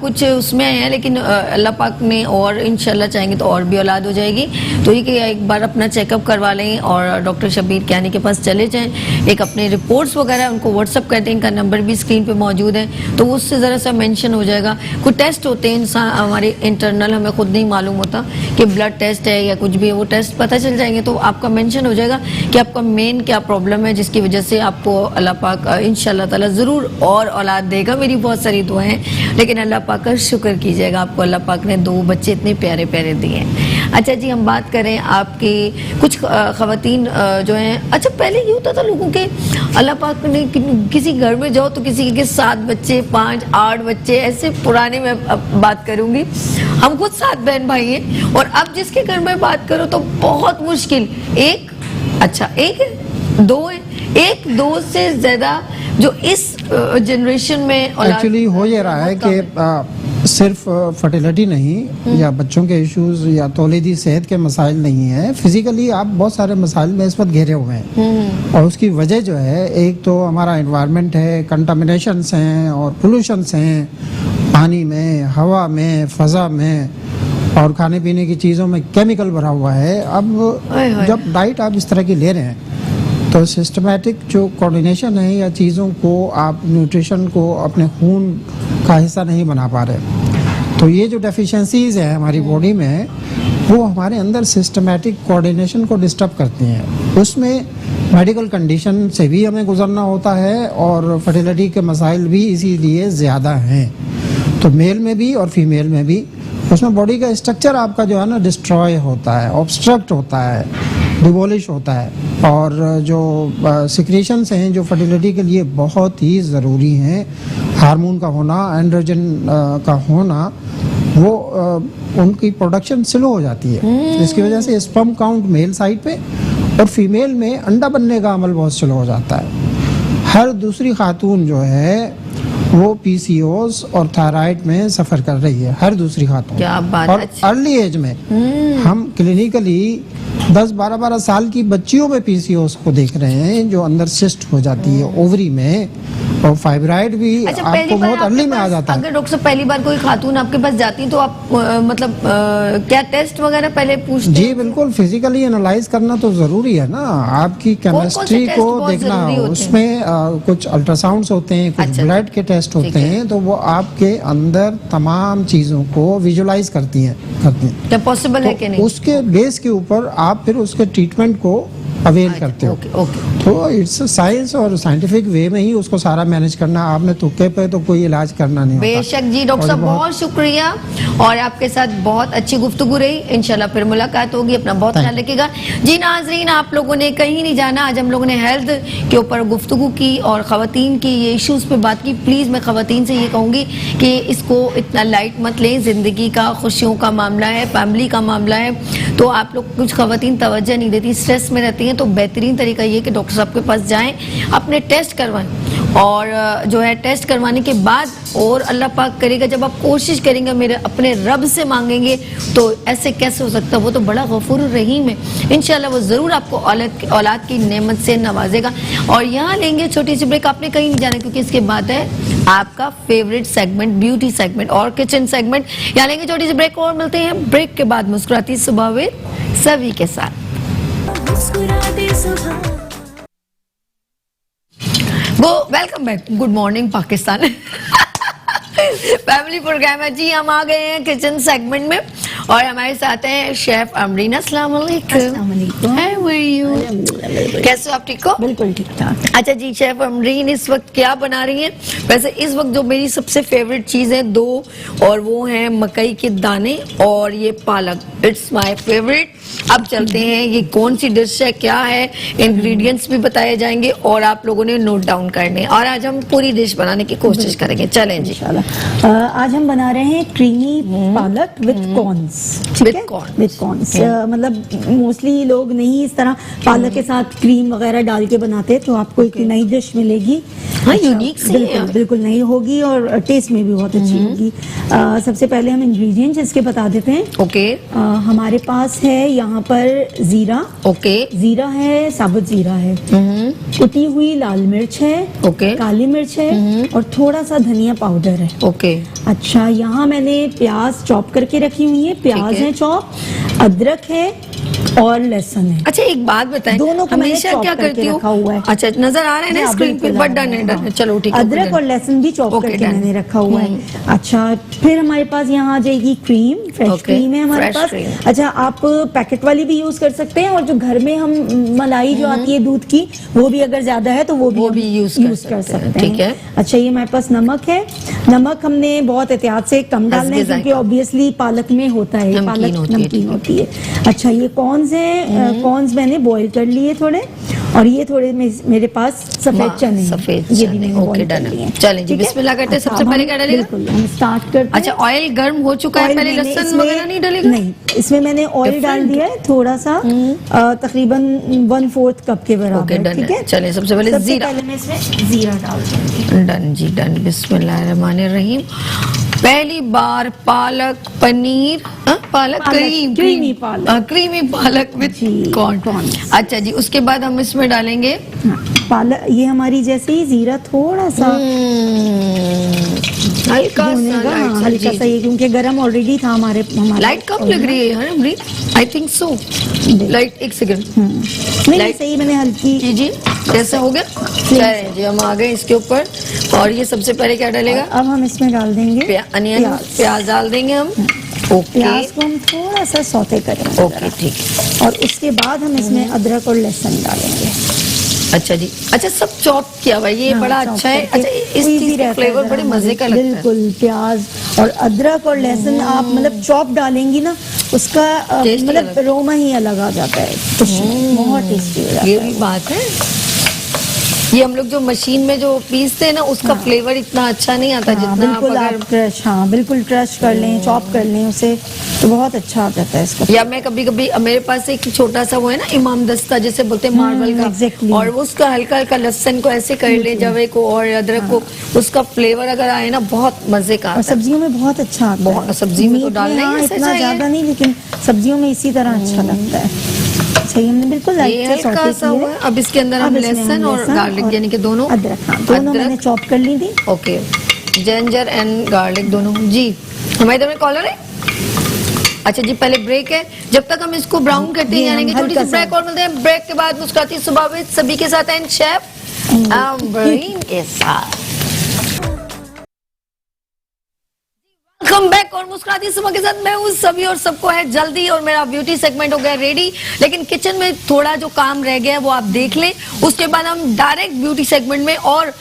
कुछ उसमें आए हैं, लेकिन अल्लाह पाक ने और इंशाल्लाह चाहेंगे तो और भी औलाद हो जाएगी। तो ये कि एक बार अपना चेकअप करवा लें और डॉक्टर शबीर कियानी के पास चले जाएं। एक अपने रिपोर्ट्स वगैरह उनको व्हाट्सअप कर दें, इनका नंबर भी स्क्रीन पे मौजूद है, तो उससे ज़रा सा मेंशन हो जाएगा। कुछ टेस्ट होते हैं इंसान हमारे इंटरनल, हमें खुद नहीं मालूम होता कि ब्लड टेस्ट है या कुछ भी है, वो टेस्ट पता चल जाएंगे। तो आपका मेंशन हो जाएगा कि आपका मेन क्या प्रॉब्लम है, जिसकी वजह से आपको अल्लाह पाक इंशाल्लाह ताला ज़रूर और औलाद देगा। मेरी बहुत सारी दुआएं हैं, लेकिन अल्लाह पाक का शुक्र कीजिएगा, आपको अल्लाह पाक ने 2 बच्चे इतने प्यारे प्यारे दिए हैं। अच्छा जी, हम बात करें आपके कुछ खवातीन जो हैं, अच्छा पहले ये होता था लोगों के, अल्लाह पाक ने किसी घर में जाओ तो किसी के 7 बच्चे, 5, 8 बच्चे, ऐसे पुराने में बात करूंगी। हम खुद 7 बहन भाई हैं और अब जिसके घर में बात करो तो बहुत मुश्किल, एक 2 है, 1-2 से ज्यादा जो इस जनरेशन में एक्चुअली हो ये रहा है कि सिर्फ फर्टिलिटी नहीं या बच्चों के इश्यूज या तौलीदी सेहत के मसाइल नहीं है, फिजिकली आप बहुत सारे मसाइल में इस वक्त घिरे हुए हैं। और उसकी वजह जो है, एक तो हमारा एनवायरनमेंट है, कंटामिनेशंस हैं और पोल्यूशंस हैं पानी में, हवा में, फ़ज़ा में, और खाने पीने की चीज़ों में केमिकल भरा हुआ है। अब जब डाइट आप इस तरह की ले रहे हैं तो सिस्टमेटिक जो कोऑर्डिनेशन है या चीज़ों को आप न्यूट्रिशन को अपने खून का हिस्सा नहीं बना पा रहे, तो ये जो डेफिशिएंसीज है हमारी बॉडी में, वो हमारे अंदर सिस्टमेटिक कोऑर्डिनेशन को डिस्टर्ब करती हैं। उसमें मेडिकल कंडीशन से भी हमें गुजरना होता है और फर्टिलिटी के मसाइल भी इसीलिए ज़्यादा हैं। तो मेल में भी और फीमेल में भी उसमें बॉडी का स्ट्रक्चर आपका जो है ना डिस्ट्रॉय होता है, ऑब्स्ट्रक्ट होता है, डिमोलिश होता है। और जो सिक्रीशंस हैं जो फर्टिलिटी के लिए बहुत ही ज़रूरी हैं, हार्मोन का होना, एंड्रोजन का होना, वो उनकी प्रोडक्शन स्लो हो जाती है। इसकी वजह से स्पर्म काउंट मेल साइड पे और फीमेल में अंडा बनने का अमल बहुत स्लो हो जाता है। हर दूसरी खातून जो है वो पीसीओएस और थायराइड में सफ़र कर रही है, हर दूसरी खातून। क्या बात और अर्ली एज में हम क्लिनिकली 10-12 साल की बच्चियों में पीसीओएस को देख रहे हैं, जो अंदर सिस्ट हो जाती है ओवरी में, और फाइब्राइड भी आपको बहुत अर्ली में आ जाता है। अगर डॉक्टर साहब पहली बार कोई खातून आपके पास जाती है तो आप मतलब क्या टेस्ट वगैरह पहले पूछते हैं? जी बिल्कुल, फिजिकली एनालाइज करना तो जरूरी है ना, आपकी केमिस्ट्री को देखना, उसमें कुछ अल्ट्रासाउंड्स होते हैं, कुछ ब्लड के टेस्ट होते हैं, तो वो आपके अंदर तमाम चीजों को विजुलाइज करती हैं। क्या पॉसिबल है कि नहीं? उसके बेस के ऊपर आप फिर उसके ट्रीटमेंट को अवेल करते हो। तो इट्स साइंस और साइंटिफिक वे में ही उसको सारा मैनेज करना, आपने तुक्के पे तो कोई इलाज करना नहीं होता। बेशक जी डॉक्टर साहब, बहुत शुक्रिया और आपके साथ बहुत अच्छी गुफ्तगू रही। इंशाल्लाह फिर मुलाकात होगी, अपना बहुत ख्याल रखिएगा। जी नाजरीन, आप लोगों ने कहीं नहीं जाना, आज हम लोगों ने हेल्थ के ऊपर गुफ्तगू की और ख़वातीन की ये इश्यूज़ पे बात की। प्लीज़ मैं ख़वातीन से ये कहूँगी कि इसको इतना लाइट मत लें, ज़िंदगी का, खुशियों का मामला है, फैमिली का मामला है, तो आप लोग कुछ ख़वातीन तवज्जो नहीं देती, स्ट्रेस में रहती हैं, तो बेहतरीन तरीका ये कि डॉक्टर साहब के पास जाएं, अपने टेस्ट करवाएं, और जो है टेस्ट करवाने के बाद, और अल्लाह पाक करेगा जब आप कोशिश करेंगे, मेरे अपने रब से मांगेंगे, तो ऐसे कैसे हो सकता है, वो तो बड़ा गफूर रहीम है। इंशाल्लाह वो ज़रूर आपको औलाद की नेमत से नवाजेगा। और यहाँ लेंगे छोटी सी ब्रेक, आपने कहीं नहीं जाना, क्योंकि इसके बाद है आपका फेवरेट सेगमेंट, ब्यूटी सेगमेंट और किचन सेगमेंट। यहाँ लेंगे छोटी सी ब्रेक और मिलते हैं ब्रेक के बाद मुस्कुराती सुबह विद सभी के साथ। Welcome back, good morning Pakistan. Family programme है जी, हम आ गए हैं किचन सेगमेंट में और हमारे साथ हैं शेफ अमरीन। अस्सलाम वालेकुम। How are you? कैसे हो आप? ठीक हो? बिल्कुल ठीक ठाक। अच्छा जी, शेफ अमरीन इस वक्त क्या बना रही हैं? वैसे इस वक्त जो मेरी सबसे फेवरेट चीज़ है दो, और वो हैं मकई के दाने और ये पालक। It's my favourite. अब चलते हैं, ये कौन सी डिश है, क्या है, इंग्रेडिएंट्स भी बताए जाएंगे और आप लोगों ने नोट डाउन करने, और आज हम पूरी डिश बनाने की कोशिश करेंगे। चलें जी। आज हम बना रहे हैं क्रीमी पालक विद कॉर्न्स। ठीक है, विद कॉर्न्स। मतलब मोस्टली लोग नहीं इस तरह पालक के साथ क्रीम वगैरह डाल के बनाते, तो आपको एक नई डिश मिलेगी। हाँ, यूनिक सी बिल्कुल बिल्कुल नई होगी और टेस्ट में भी बहुत अच्छी होगी। सबसे पहले हम इंग्रेडिएंट्स इसके बता देते हैं। ओके। हमारे पास है यहाँ पर जीरा। ओके। जीरा है, साबुत जीरा है, कुटी हुई लाल मिर्च है, ओके, काली मिर्च है, और थोड़ा सा धनिया पाउडर है। ओके। अच्छा, यहाँ मैंने प्याज चॉप करके रखी हुई है, प्याज है चॉप, अदरक है और लहसुन है। अच्छा एक बात बताएं, दोनों को हमेशा क्या करती हूँ? अच्छा नजर आ रहा है ना स्क्रीन पे, बड़ा डन है, डन है, चलो ठीक है, अदरक डन। और लहसुन भी चॉप ओके, करके डन। मैंने रखा हुआ है। अच्छा, फिर हमारे पास यहाँ आ जाएगी क्रीम, फ्रेश ओके, क्रीम है हमारे फ्रेश पास। क्रीम। अच्छा, आप पैकेट वाली भी यूज कर सकते हैं, और जो घर में हम मलाई जो आती है दूध की, वो भी अगर ज्यादा है तो वो भी यूज कर सकते हैं। ठीक है। अच्छा, ये हमारे पास नमक है। नमक हमने बहुत एहतियात से कम डालना है, क्योंकि ऑब्वियसली पालक में होता है, पालक नमकीन होती है। अच्छा, ये कॉर्न्स हैं, कॉर्न्स मैंने बॉईल कर लिए थोड़े, और ये थोड़े मेरे पास सफेद चने हैं, ये भी मैंने ओके, बॉईल कर डन लिए है। हैं। चलें जी, ठीक है? बिस्मिल्लाह करते हैं। अच्छा, सबसे अब पहले हम- क्या डालेगा? बिल्कुल, हम स्टार्ट करते हैं। अच्छा, ऑयल गर्म हो चुका है, ऑयल पहले मैंने लहसुन इसमें- वगैरह नहीं डालेगा? नहीं, इसमें मैंने ऑयल डाल दिया है थोड़ा सा, तकरीबन 1/4 कप के ओके, बराबर। डन ठीक है। है, चलें, सबसे पहले जीरा। पहले मैं इसमें जीरा डाल दूंगी। डन जी, डन। बिस्मिल्लाहिर्रहमानिर्रहीम। पहली बार पालक पनीर, पालक क्रीम, क्रीमी पालक, क्रीमी पालक विद कॉर्न। अच्छा जी, उसके बाद हम इसमें डालेंगे पालक। ये हमारी जैसे ही जीरा थोड़ा सा हल्का भुनेगा, हाँ, हल्का सा, ये क्योंकि गरम ऑलरेडी था हमारे। लाइट कम लग रही है यार Amreen, I think so. Light, एक सेकंड, नहीं सही, मैंने हल्की जी जैसा हो गया। चलें जी, हम आ गए इसके ऊपर, और ये सबसे पहले क्या डालेगा? अब हम इसमें डाल देंगे अनियन, प्याज डाल देंगे हम। ओके, प्याज को हम थोड़ा सा सौते करेंगे। ओके, ठीक है। और उसके बाद हम इसमें अदरक और लहसुन डालेंगे। अच्छा जी, अच्छा, सब चॉप किया हुआ है, ये बड़ा अच्छा है। अच्छा, इस चीज का फ्लेवर बड़े मजे का लगता है। बिल्कुल, प्याज और अदरक और लहसुन आप मतलब चॉप डालेंगी ना, उसका मतलब अरोमा ही अलग आ जाता है, बहुत टेस्टी हो जाता है। ये भी बात है, ये हम लोग जो मशीन में जो पीसते हैं ना, उसका फ्लेवर इतना अच्छा नहीं आता जितना बिल्कुल आप आप क्रश, हाँ बिल्कुल क्रश कर लें, चॉप कर लें उसे, तो बहुत अच्छा आ जाता है इसका। या मैं कभी कभी, मेरे पास एक छोटा सा वो है ना इमाम दस्ता जिसे बोलते हैं, मार्बल का, और वो उसका हल्का हल्का लहसुन को ऐसे कर ले, जवे को और अदरक को, उसका फ्लेवर अगर आए ना, बहुत मजे का आता है। सब्जियों में बहुत अच्छा आता है, सब्जी में तो डालना ही इतना ज्यादा नहीं, लेकिन सब्जियों में इसी तरह अच्छा लगता है। अच्छा, ये हमने बिल्कुल ये हल्का सा हुआ है। अब इसके अंदर हम लहसुन और गार्लिक, यानी कि दोनों, अदरक, दोनों मैंने चॉप कर ली थी। ओके, जिंजर एंड गार्लिक दोनों जी। हमारे इधर में कॉलर है। अच्छा जी, पहले ब्रेक है, जब तक हम इसको ब्राउन करते हैं, यानी कि छोटी सी ब्रेक और मिलते हैं। ब्रेक के बाद मुस्कुराती सुबह विद सभी के साथ एंड शेफ अमरीन के साथ। वेलकम बैक, और मुस्कुराती सुबह के साथ मैं हूँ सभी, और सबको है जल्दी, और मेरा ब्यूटी सेगमेंट हो गया रेडी, लेकिन किचन में थोड़ा जो काम रह गया है वो आप देख लें। उसके बाद हम डायरेक्ट ब्यूटी सेगमेंट में, और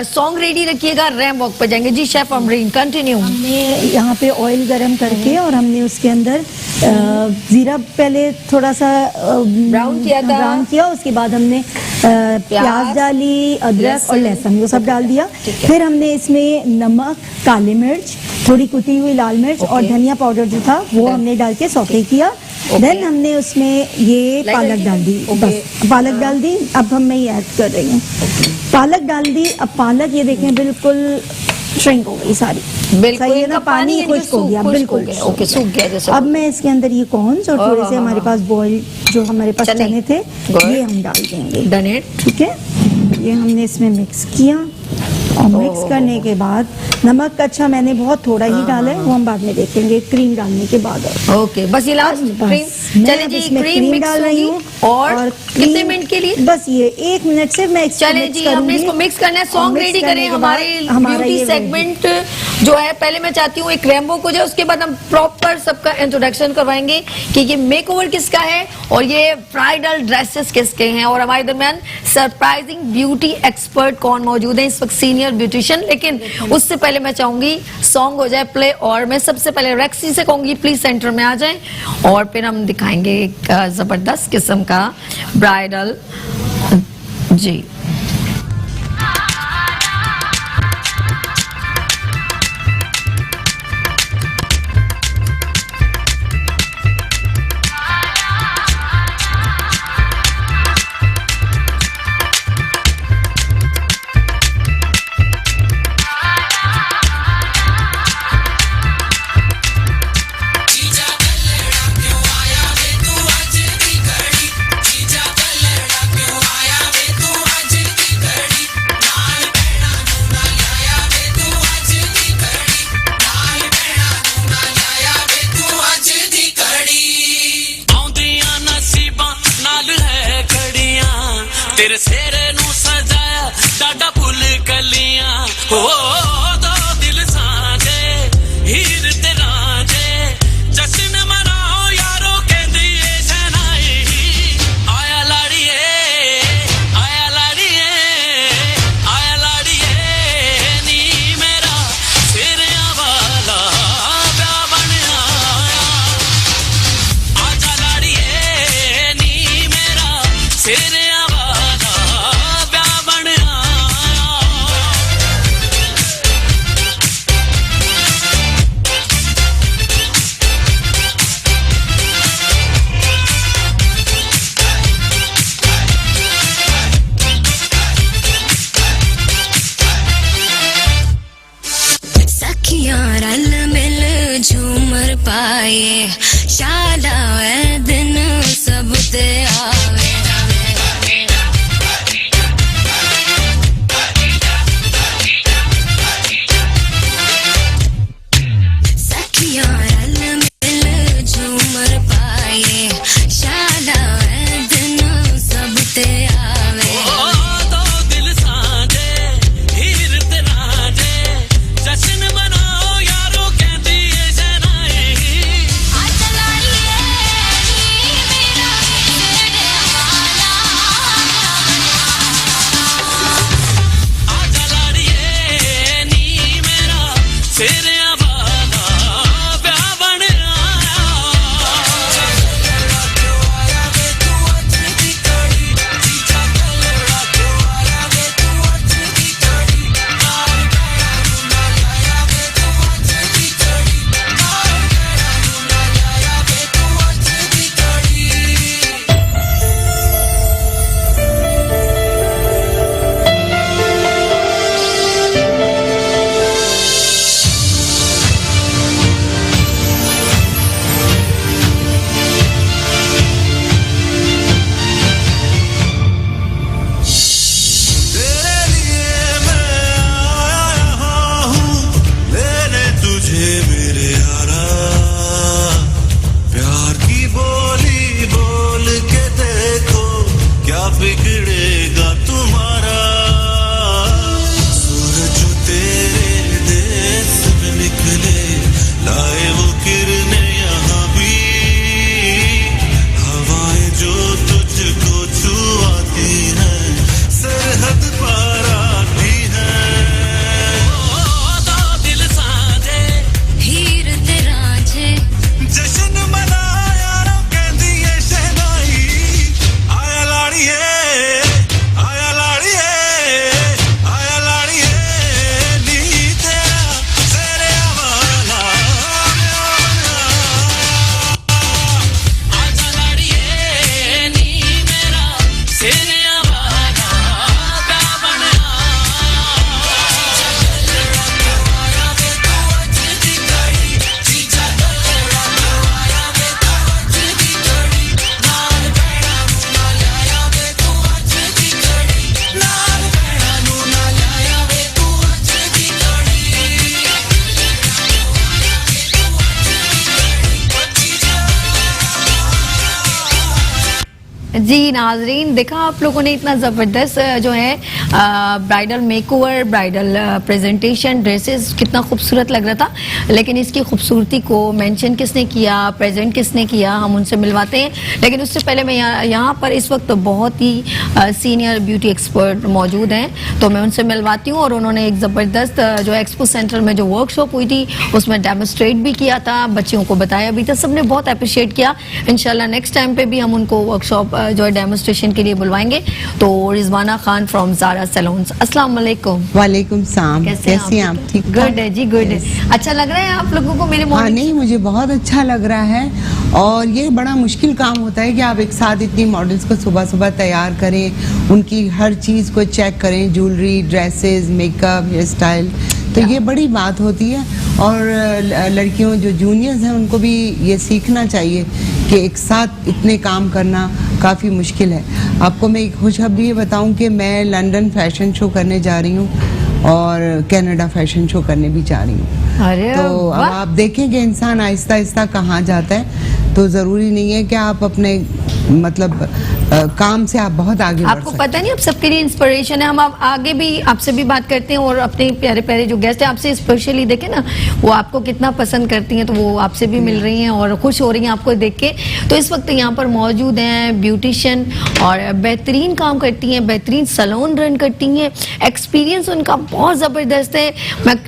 सॉन्ग रेडी रखिएगा, रैम वॉक पे जाएंगे जी। Chef Amreen, continue. हमने यहाँ पे ऑयल गरम करके, और हमने उसके अंदर जीरा पहले थोड़ा सा ब्राउन किया था, ब्राउन किया, उसके बाद हमने प्याज डाली, अदरक और लहसुन, वो सब डाल दिया। फिर हमने इसमें नमक, काली मिर्च, थोड़ी कुटी हुई लाल मिर्च और धनिया पाउडर जो था वो हमने डाल के सौते किया। देन हमने उसमें ये पालक डाल दी, बस पालक डाल दी। अब मैं ये ऐड कर रही हूँ, पालक डाल दी। अब पालक ये देखें बिल्कुल श्रिंक हो गई सारी, बिल्कुल सही है ना, पानी खुश्क हो गया, बिल्कुल ओके, सूख गया जैसे। अब मैं इसके अंदर ये कॉर्न्स और थोड़े से हमारे पास बॉइल जो हमारे पास चने थे, ये हम डाल देंगे। डन इट, ठीक है। ये हमने इसमें मिक्स किया, और मिक्स करने के बाद नमक अच्छा मैंने बहुत थोड़ा ही डाला है, वो हम बाद में देखेंगे क्रीम डालने के बाद। ओके, बस ये लास्ट क्रीम। चलिए जी, क्रीम डाल रही हूँ, और कितने मिनट के लिए? बस ये 1 मिनट से मैं चले जी, हमने इसको मिक्स करना है। सॉन्ग रेडी करें हमारे ब्यूटी सेगमेंट जो है। पहले मैं चाहती हूँ एक रैम्बो को जाए, उसके बाद हम प्रॉपर सबका इंट्रोडक्शन करवाएंगे कि ये मेकओवर किसका है और ये ब्राइडल ड्रेसेस किसके हैं, और हमारे दरमियान सरप्राइजिंग ब्यूटी एक्सपर्ट कौन मौजूद है, इस वक्त सीनियर ब्यूटिशियन। लेकिन उससे पहले मैं चाहूंगी सॉन्ग हो जाए प्ले, और मैं सबसे पहले रेक्सी से कहूंगी प्लीज सेंटर में आ जाएं, और फिर हम दिखाएंगे एक जबरदस्त किस्म का ब्राइडल जी। तेरे सेरे नू सजाया डाडा फुल सेरे आवादा ब्याह बन रल मिल झूमर पाए शाला ए दिन सब ते आवे सखियां रल मिल झूमर पाए शाला ए दिन सब ते आवे दो दिल साझे हीर ते राजे जश्न मनाओ यारो कहती है शहनाई आजा लाड़िए नी मेरा सेरे आवादा ब्याह बन तेरे लिए मैं आया हूँ लेने तुझे मेरे यारा प्यार की बोली बोल के देखो क्या बिगड़ेगा तुम्हारा सूरज तेरे देश में निकले लाए वो किरणें यहाँ भी हवाएं जो तुझको छुआती हैं सरहद पार आती हैं दो दिल साझे हीर ते राजे जश्न मना यारो कहती है शहनाई आया लाड़िए आया लाड़िए नी तेरा सेरे आवाला आजा लाड़िए नी मेरा सेरे आवादा ब्याह बन जी नाजरीन, देखा आप लोगों ने इतना ज़बरदस्त जो है bridal makeover, bridal presentation, dresses कितना खूबसूरत लग रहा था। लेकिन इसकी खूबसूरती को मेंशन किसने किया, प्रेजेंट किसने किया, हम उनसे मिलवाते हैं। लेकिन उससे पहले मैं यहाँ पर इस वक्त बहुत ही सीनियर ब्यूटी एक्सपर्ट मौजूद हैं, तो मैं उनसे मिलवाती हूँ। और उन्होंने एक ज़बरदस्त जो एक्सपो सेंटर में जो वर्कशॉप हुई थी उसमें डेमोस्ट्रेट भी किया था, बच्चियों को बताया भी था, सबने बहुत अप्रिशिएट किया। इंशाल्लाह नेक्स्ट टाइम पे भी हम उनको वर्कशॉप जो है डेमोस्ट्रेशन के लिए बुलवाएंगे। तो रिजवाना खान फ्रॉम ज़ारा सैलून्स, अस्सलाम वालेकुम। वालेकुम सलाम, कैसी हैं आप? ठीक, गुड है जी, गुड है। अच्छा लग रहा है आप लोगों को मेरे हाँ, नहीं मुझे बहुत अच्छा लग रहा है। और ये बड़ा मुश्किल काम होता है कि आप एक साथ इतनी मॉडल्स को सुबह सुबह तैयार करें, उनकी हर चीज़ को चेक करें, jewellery, dresses, makeup, hair style, तो ये बड़ी बात होती है। और लड़कियों जो जूनियर्स हैं उनको भी ये सीखना चाहिए कि एक साथ इतने काम करना काफ़ी मुश्किल है। आपको मैं एक खुशखबरी ये बताऊं कि मैं लंदन फैशन शो करने जा रही हूँ और कनाडा फैशन शो करने भी जा रही हूँ। अरे तो अब आप देखें कि इंसान आहिस्ता आहिस्ता कहाँ जाता है। तो ज़रूरी नहीं है कि आप अपने मतलब काम से आप बहुत आगे बढ़ आपको पता नहीं, आप सबके लिए इंस्पिरेशन है। हम आप आगे भी आपसे भी बात करते हैं और अपने प्यारे प्यारे जो गेस्ट हैं आपसे स्पेशली देखें ना, वो आपको कितना पसंद करती हैं, तो वो आपसे भी मिल रही हैं और खुश हो रही हैं आपको देख के। तो इस वक्त यहाँ पर मौजूद हैं ब्यूटिशियन और बेहतरीन काम करती हैं, बेहतरीन सैलून रन करती हैं, एक्सपीरियंस उनका बहुत ज़बरदस्त है।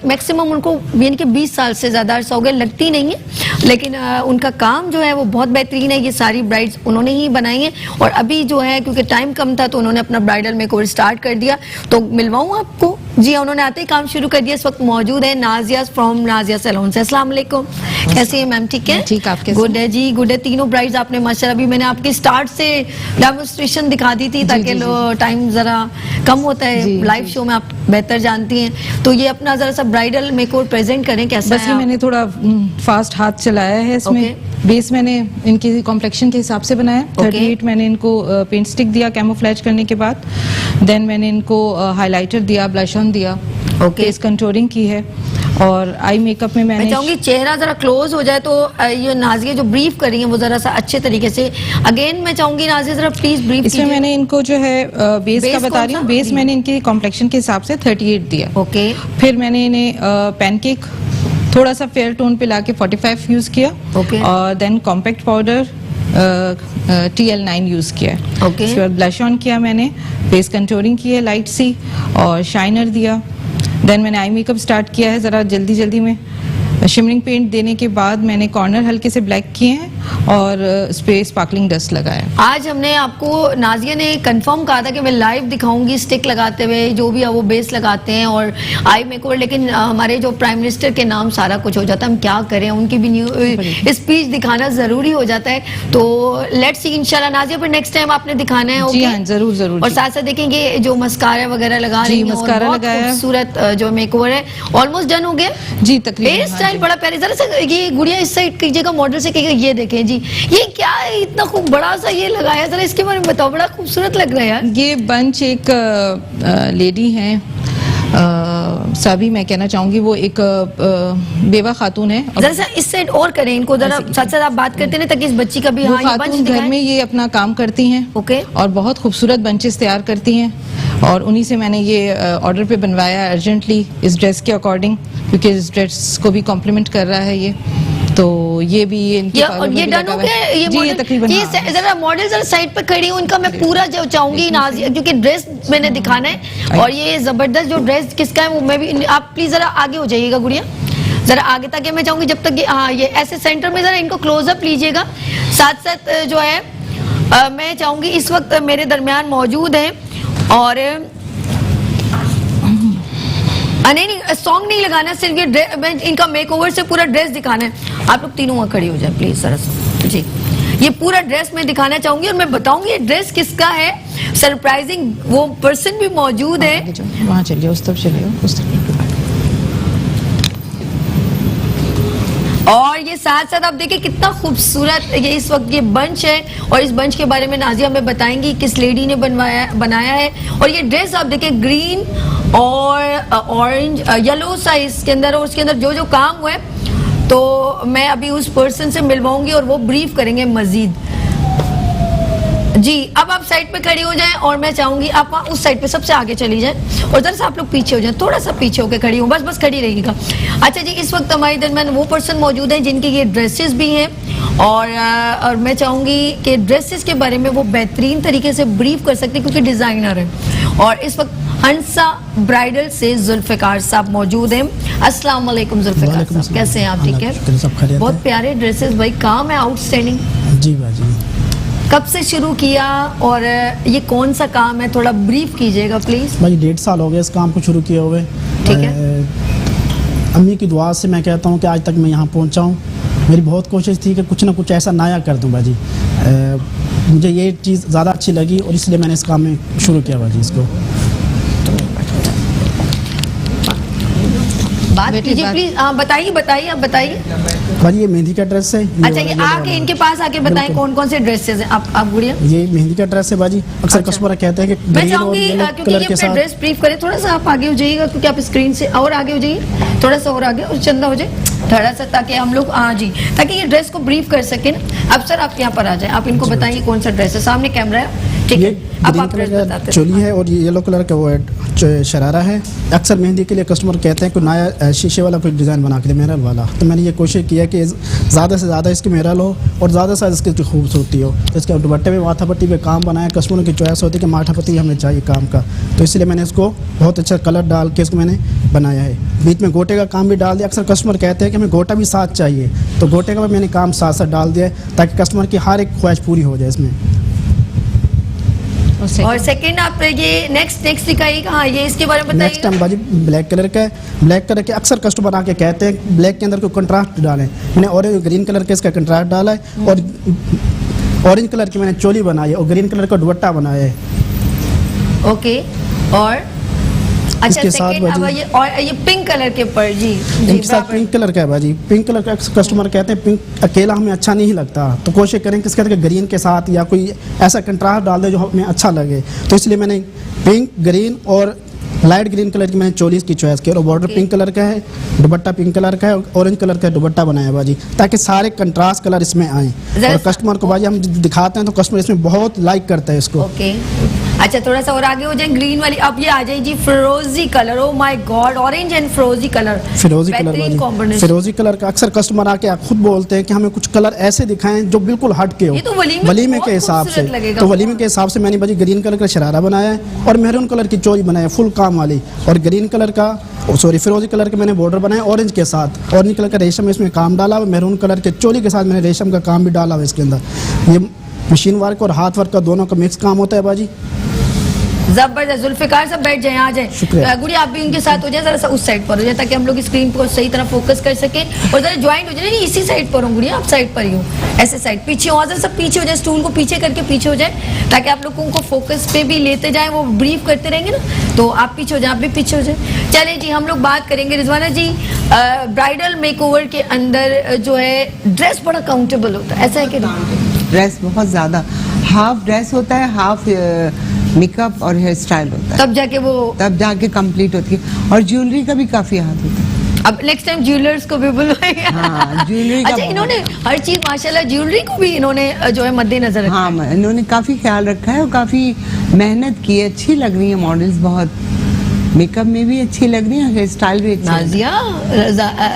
मैक्सिमम उनको यानी कि 20 साल से ज़्यादा अर्सा हो गया, लगती नहीं है, लेकिन उनका काम जो है वो बहुत बेहतरीन है। ये सारी ब्राइड्स उन्होंने ही बनाई हैं और अभी जो है क्योंकि टाइम कम था तो उन्होंने अपना ब्राइडल मेकओवर स्टार्ट कर दिया। तो मिलवाऊं आपको? जी हाँ, उन्होंने आते ही काम शुरू कर दिया। इस वक्त मौजूद है नाजिया फ्रॉम नाजिया सैलून से। अस्सलाम वालेकुम, कैसी है मैम? ठीक है, ठीक, आप कैसे? गुड है जी, गुड है। तीनों ब्राइड्स आपने माशाल्लाह, अभी मैंने आपके स्टार्ट से डेमोन्स्ट्रेशन दिखा दी थी ताकि टाइम जरा कम होता है, लाइव शो में आप बेहतर जानती हैं। तो ये अपना जरा सा ब्राइडल मेकओवर प्रेजेंट करें, कैसा बस है? ये मैंने थोड़ा फास्ट हाथ चलाया है इसमें। बेस मैंने इनकी कॉम्प्लेक्शन के हिसाब से बनाया। 38 मैंने इनको पेंट स्टिक दिया कैमोफ्लेज करने के बाद। देन मैंने इनको हाइलाइटर दिया, ब्लश ऑन दिया, फेस कंटूरिंग की है और आई मेकअप में मैं मैंने चाहूंगी चेहरा जरा क्लोज हो जाए तो ये नाजिया जो ब्रीफ कर रही है वो जरा सा अच्छे तरीके से। अगेन मैं चाहूंगी नाजिया जरा प्लीज ब्रीफ इसमें मैंने इनको जो है बेस का बता रही हूँ। बेस मैंने इनकी कॉम्प्लेक्शन के हिसाब से 38 दिया। ओके, फिर मैंने इन्हें पैनकेक थोड़ा सा फेयर टोन पे लाके 45 यूज किया। और then compact powder TL9 use किया। उसके बाद ब्लश ऑन किया मैंने, फेस कंटूरिंग की है लाइट सी और शाइनर दिया। देन मैंने आई मेकअप स्टार्ट किया है जरा जल्दी जल्दी में। शिमरिंग पेंट देने के बाद मैंने कॉर्नर हल्के से ब्लैक किए हैं और इस पे स्पार्कलिंग डस्ट लगाया। आज हमने आपको नाजिया ने कंफर्म कहा था कि मैं लाइव दिखाऊंगी स्टिक लगाते हुए जो भी है वो बेस लगाते हैं और आई मेकओवर, लेकिन हमारे जो प्राइम मिनिस्टर के नाम सारा कुछ हो जाता है, हम क्या करें, उनकी भी न्यू स्पीच दिखाना जरूरी हो जाता है। तो लेट्स सी इंशाल्लाह नाजिया पर नेक्स्ट टाइम आपने दिखाना है। जी हाँ, जरूर जरूर। और साथ साथ देखेंगे जो मस्कारा वगैरह लगा रही है, मस्कारा लगाया, खूबसूरत जो मेकओवर है ऑलमोस्ट डन हो गया जी तकरीबन। स्टाइल बड़ा प्यारी, जरा सा ये गुड़िया इस साइड कीजिएगा मॉडल से, ये देखें जी, ये क्या है इतना खूब बड़ा सा ये लगाया, जरा इसके बारे में बताओ, बड़ा खूबसूरत लग रहा है यार। ये बंच एक लेडी हैं साबी, मैं कहना चाहूंगी वो एक बेवा खातून है। जरा सा इस साइड और करें इनको, जरा साथ साथ आप बात करते हैं ताकि इस बच्ची का भी वो खातून घर में ये अपना काम करती हैं। ओके, और बहुत खूबसूरत बंचेस तैयार करती हैं और उन्हीं से मैंने ये ऑर्डर पे बनवाया अर्जेंटली इस ड्रेस के अकॉर्डिंग, क्योंकि इस ड्रेस को भी कॉम्प्लीमेंट कर रहा है ये। तो ये भी इनकी और ये डन हो गया ये मॉडल तकरीबन। ये जरा मॉडल जरा साइड पे खड़ी हूँ, इनका मैं पूरा जो चाहूंगी नाजिया, क्योंकि ड्रेस मैंने दिखाना है और ये जबरदस्त जो ड्रेस किसका है वो मैं भी, आप प्लीज जरा आगे हो जाइएगा गुड़िया, जरा आगे ताकि मैं चाहूंगी जब तक ये ऐसे सेंटर में जरा इनको क्लोजअप लीजिएगा। साथ साथ जो है मैं चाहूंगी इस वक्त मेरे दरमियान मौजूद है और नहीं सॉन्ग नहीं लगाना, सिर्फ ये इनका मेकओवर से पूरा ड्रेस दिखाना है। आप लोग तीनों वहाँ खड़ी हो जाए प्लीज सर जी। ये पूरा ड्रेस मैं दिखाना चाहूंगी और मैं बताऊंगी ये ड्रेस किसका है। सरप्राइजिंग वो पर्सन भी मौजूद है। वहाँ चलिए, उस तरफ चलिए, उस तरफ। और ये साथ साथ आप देखिए कितना खूबसूरत ये इस वक्त ये बंच है और इस बंच के बारे में नाजिया हमें बताएंगी किस लेडी ने बनाया है। और ये ड्रेस आप देखिए ग्रीन और ऑरेंज येलो सा इसके अंदर, और उसके अंदर जो जो काम हुआ है तो मैं अभी उस पर्सन से मिलवाऊंगी और वो ब्रीफ करेंगे मजीद। जी अब आप साइड पे खड़ी हो जाएं और मैं चाहूंगी आप वहाँ उस साइड पे सबसे आगे चली जाएं और जरा सा आप लोग पीछे हो जाएं, थोड़ा सा पीछे होके खड़ी हूँ, बस खड़ी रहिएगा। अच्छा जी, इस वक्त हमारे दरमियान वो पर्सन मौजूद हैं जिनके ये ड्रेसेस भी हैं और मैं चाहूंगी कि ड्रेसेस के बारे में वो बेहतरीन तरीके से ब्रीफ कर सकते हैं क्योंकि डिजाइनर है। और इस वक्त हंसा ब्राइडल से जुल्फिकार साहब मौजूद हैं। अस्सलाम वालेकुम जुल्फिकार साहब, कैसे हैं आप? ठीक है, बहुत प्यारे ड्रेसेस भाई, काम है आउटस्टैंडिंग। जी बाजी, कब से शुरू किया और ये कौन सा काम है, थोड़ा ब्रीफ कीजिएगा प्लीज। भाई 1.5 साल हो गए इस काम को शुरू किए हुए। ठीक है, अम्मी की दुआ से मैं कहता हूँ कि आज तक मैं यहाँ पहुँचा हूँ। मेरी बहुत कोशिश थी कि कुछ ना कुछ ऐसा नया कर दूँ बाजी। मुझे ये चीज़ ज़्यादा अच्छी लगी और इसलिए मैंने इस काम में शुरू किया बाजी इसको। बात कीजिए प्लीज। हाँ बताइए आप बताइए। भाई ये मेहंदी का ड्रेस है। अच्छा, ये आके इनके पास आके बताएं कौन कौन से ड्रेसेस हैं आप गुड़िया। ये मेहंदी का ड्रेस है बाजी। अक्सर कस्टमर कहते हैं कि मैं चाहूंगी क्योंकि ये अपना ड्रेस ब्रीफ करें, थोड़ा सा आप आगे हो जाइएगा क्योंकि आप स्क्रीन से और आगे हो जाइए, थोड़ा सा और आगे और चंदा हो जाए थोड़ा सा, ताकि हम लोग हाँ जी, ताकि ये ड्रेस को ब्रीफ कर सके ना। अब सर आप यहाँ पर आ जाए, आप इनको बताइए कौन सा ड्रेस है। सामने कैमरा है, ठीक ये है, अब ग्रीन आप कलर ड्रेस का बताते चोली है और ये येलो कलर का वो शरारा है। अक्सर मेहंदी के लिए कस्टमर कहते हैं कोई नया शीशे वाला कोई डिज़ाइन बना के दे, मिरर वाला। तो मैंने ये कोशिश किया कि ज़्यादा से ज़्यादा इसकी मिरर हो और ज़्यादा से ज़्यादा इसकी खूबसूरती हो। इसके दुपट्टे में माथा पट्टी पे काम बनाया। कस्टमरों की चॉइस होती है कि माथा पट्टी हमें चाहिए काम का, तो इसलिए मैंने इसको बहुत अच्छा कलर डाल के इसको मैंने बनाया है। बीच में गोटे का काम भी डाल दिया। अक्सर कस्टमर कहते हैं कि हमें गोटा भी साथ चाहिए, तो गोटे का भी मैंने काम साथ साथ डाल दिया है ताकि कस्टमर की हर एक ख्वाहिश पूरी हो जाए इसमें। और सेकंड आप ये नेक्स्ट दिखाइएगा। हाँ, ये इसके बारे में बताइए। नेक्स्ट टाइम बाजी ब्लैक कलर का है। ब्लैक कलर के अक्सर कस्टमर आके कहते हैं ब्लैक के अंदर कोई कंट्रास्ट डालें। मैंने ऑरेंज ग्रीन कलर के इसका कंट्रास्ट डाला है और ऑरेंज कलर की मैंने चोली बनाई है और ग्रीन कलर का दुपट्टा बनाया है। ओके, और अच्छा इसके साथ सेकंड अब बाजी- ये और ये पिंक कलर के ऊपर जी इनके साथ पिंक कलर का है बाजी। पिंक कलर का कस्टमर कहते हैं पिंक अकेला हमें अच्छा नहीं लगता, तो कोशिश करें कि इसके ग्रीन के साथ या कोई ऐसा कंट्रास्ट डाल दे जो हमें अच्छा लगे। तो इसलिए मैंने पिंक, ग्रीन और लाइट ग्रीन कलर की मैंने चोली की चॉइस की और बॉर्डर पिंक कलर का है, दुपट्टा पिंक कलर का है और ऑरेंज कलर का दुपट्टा बनाया बाजी, ताकि सारे कंट्रास्ट कलर इसमें आए। और कस्टमर को बाजी हम दिखाते हैं तो कस्टमर इसमें बहुत लाइक करता है इसको। ओके, अच्छा थोड़ा सा और आगे हो जाए ग्रीन वाली। अब ये आ जाए जी फिरोजी colour. Oh my God, orange and फिरोजी कलर, फिरोजी कलर बेहतरीन कॉम्बिनेशन। फिरोजी कलर का अक्सर कस्टमर आके खुद बोलते हैं कि हमें कुछ कलर ऐसे दिखाएं जो बिल्कुल हट के हो। ये तो वलीमे के हिसाब से, तो वलीमे के हिसाब से मैंने बाजी ग्रीन कलर का शरारा बनाया है और मेहरून कलर की चोली बनाया फुल काम वाली, और ग्रीन कलर का सॉरी फिरोजी कलर के मैंने बॉर्डर बनाया ऑरेंज के साथ। ऑरेंज कलर का रेशम इसमें काम डाला हुआ, मेहरून कलर के चोली के साथ मैंने रेशम का काम भी डाला हुआ इसके अंदर। ये मशीन वर्क और हाथ वर्क का दोनों का मिक्स काम होता है बाजी। जबरदस्त। जुल्फिकार साहब बैठ जाए, आ जाए। गुड़िया आप भी उनके साथ हो जाए, जरा सा उस साइड पर हो जाए ताकि हम लोग स्क्रीन पर सही तरह फोकस कर सके और जरा ज्वाइंट हो जाए। नहीं, इसी साइड पर हो गुड़िया, आप साइड पर ही हो, ऐसे साइड पीछे हो, जरा सब पीछे हो जाए, स्टूल को पीछे करके पीछे हो जाए ताकि आप लोगों को फोकस पे भी लेते जाए, वो ब्रीफ करते रहेंगे ना, तो आप पीछे हो जाए, आप भी पीछे हो जाए। चलिए जी, हम लोग बात करेंगे रिजवाना जी, ब्राइडल मेकओवर के अंदर जो है ड्रेस बड़ा काउंटेबल होता है, ऐसा है कि ड्रेस बहुत ज़्यादा हाफ ड्रेस होता है, हाफ मेकअप और हेयर स्टाइल होता है, तब जाके कंप्लीट होती है। और ज्वेलरी का भी काफ़ी हाथ होता है। अब नेक्स्ट टाइम ज्वेलर्स को भी बुलवाएंगे। हाँ, ज्वेलरी का अच्छा, इन्होंने हर चीज माशाल्लाह ज्वेलरी को भी इन्होंने जो है मद्देनजर रखा। हाँ, इन्होंने काफ़ी ख्याल रखा है और काफ़ी मेहनत की है। अच्छी लग रही है मॉडल्स, बहुत मेकअप में भी अच्छी लग रही है, हेयर स्टाइल भी अच्छी। नाजिया,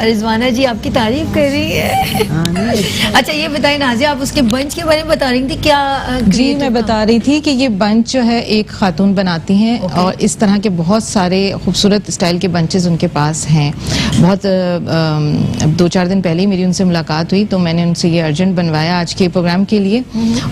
रिजवाना जी आपकी तारीफ कर रही है। अच्छा ये बताइए नाजिया, आप उसके बंच के बारे में बता रही थी क्या? जी मैं बता रही थी कि ये बंच जो है एक खातून बनाती हैं और इस तरह के बहुत सारे खूबसूरत स्टाइल के बंचेस उनके पास हैं। बहुत 2-4 दिन पहले ही मेरी उनसे मुलाकात हुई, तो मैंने उनसे ये अर्जेंट बनवाया आज के प्रोग्राम के लिए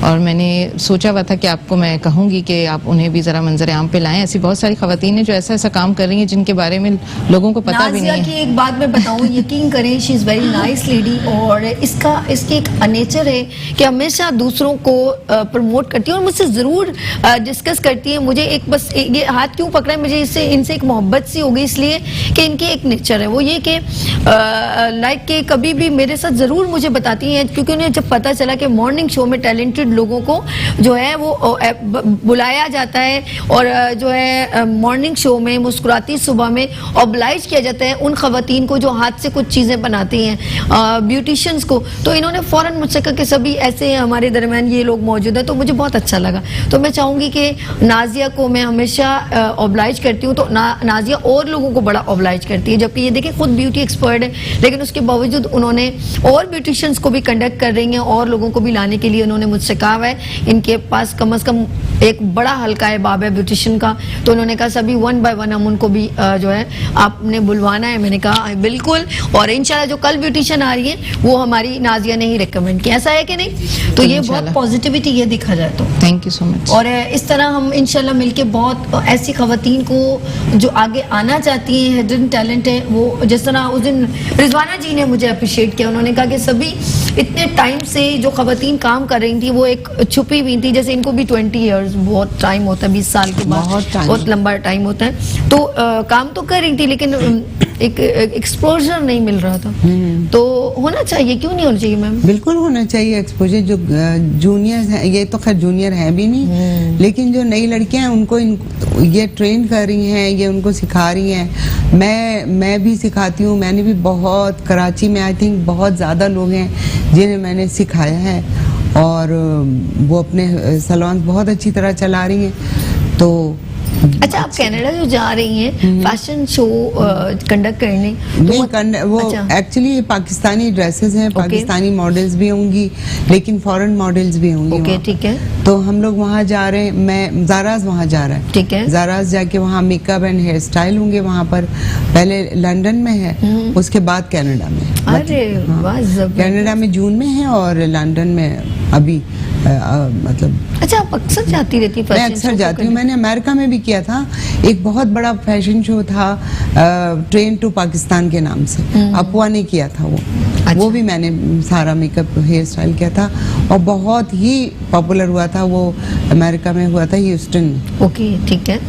और मैंने सोचा हुआ था कि आपको मैं कहूँगी कि आप उन्हें भी ज़रा मंजर आम पे लाएं। ऐसी बहुत सारी खवातीन हैं जो ऐसा ऐसा काम कर रही हैं जिनके बारे में लोगों को पता भी नहीं है। की एक बात मैं बताऊं, यकीन करें, she is very nice lady और इसकी एक नेचर है कि हमेशा दूसरों को प्रमोट करती है और मुझसे ज़रूर डिस्कस करती है। मुझे एक बस ये हाथ क्यों पकड़ा है, मुझे इनसे एक मोहब्बत सी हो गई इसलिए कि इनकी एक नेचर है, वो ये कि लाइक के कभी भी मेरे साथ ज़रूर मुझे बताती हैं, क्योंकि उन्हें जब पता चला कि मॉर्निंग शो में टैलेंटेड लोगों को जो है वो बुलाया जाता है और जो है मॉर्निंग शो में मुस्कुराती सुबह में ऑब्लाइज किया जाता है उन खवातीन को जो हाथ से कुछ चीज़ें बनाती हैं, ब्यूटिशियंस को, तो इन्होंने फ़ौरन मुझसे कहा कि सभी ऐसे हमारे दरमियान ये लोग मौजूद हैं, तो मुझे बहुत अच्छा लगा। तो मैं चाहूँगी कि नाजिया को मैं हमेशा ऑब्लाइज करती हूँ, तो नाजिया और लोगों को बड़ा ऑब्लाइज करती है, जबकि ये देखिए खुद ब्यूटी एक्सपर्ट है, लेकिन उसके बावजूद उन्होंने और ब्यूटिशियंस को भी कंडक्ट कर रही हैं और लोगों को भी लाने के लिए उन्होंने मुझसे कहा है। इनके पास कम अज़ कम एक बड़ा हल्का है बाब है ब्यूटिशियन का, तो उन्होंने कहा सभी 1 by 1 हम उनको भी जो है आपने बुलवाना है। मैंने कहा बिल्कुल, और इंशाल्लाह जो कल ब्यूटिशियन आ रही है वो हमारी नाजिया ने ही रिकमेंड किया, ऐसा है कि नहीं? तो ये बहुत पॉजिटिविटी ये दिखा जाए तो थैंक यू सो मच। और इस तरह हम इंशाल्लाह मिलके बहुत ऐसी खवातीन को जो आगे आना चाहती हैं, हिडन टैलेंट है, वो जिस तरह उस दिन रिजवाना जी ने मुझे अप्रिशिएट किया, उन्होंने कहा कि सभी इतने टाइम से जो खवातीन काम कर रही थी वो एक छुपी हुई थी, जैसे इनको भी 20 ईयर्स बहुत टाइम होता है, 20 साल के बाद बहुत लंबा टाइम होता है, तो काम तो कर रही थी लेकिन एक एक्सपोजर नहीं मिल रहा था। तो होना चाहिए, क्यों नहीं होना चाहिए मैम? बिल्कुल होना चाहिए एक्सपोजर। जो जूनियर है, ये तो खैर जूनियर है भी नहीं, लेकिन जो नई लड़कियां हैं उनको ये ट्रेन कर रही हैं, ये उनको सिखा रही हैं। मैं भी सिखाती हूँ, मैंने भी बहुत कराची में आई थिंक बहुत ज़्यादा लोग हैं जिन्हें मैंने सिखाया है और वो अपने सैलून बहुत अच्छी तरह चला रही हैं। तो अच्छा, आप कनाडा जो जा रही हैं फैशन शो कंडक्ट करने, नहीं वो एक्चुअली पाकिस्तानी ड्रेसेस हैं, पाकिस्तानी मॉडल्स भी होंगी, लेकिन फॉरेन मॉडल्स भी होंगी। ओके, ठीक है। तो हम लोग वहाँ जा रहे हैं, मैं ज़ाराज़ वहाँ जा रहा है, ठीक है। ज़ाराज़ जाके वहाँ मेकअप एंड हेयर स्टाइल होंगे वहाँ पर। पहले लंदन में है, उसके बाद कनाडा में। अरे वाह, कनाडा में जून में है और लंदन में अभी मतलब। अच्छा, आप अक्सर जाती रहती है? मैं अक्सर जाती हूँ, मैंने अमेरिका में भी किया था, एक बहुत बड़ा फैशन शो था ट्रेन टू पाकिस्तान के नाम से, अफवाह ने किया था वो। अच्छा। वो भी मैंने सारा मेकअप हेयर स्टाइल किया था और बहुत ही पॉपुलर हुआ था वो, अमेरिका में हुआ था, ह्यूस्टन में। ओके, ठीक है।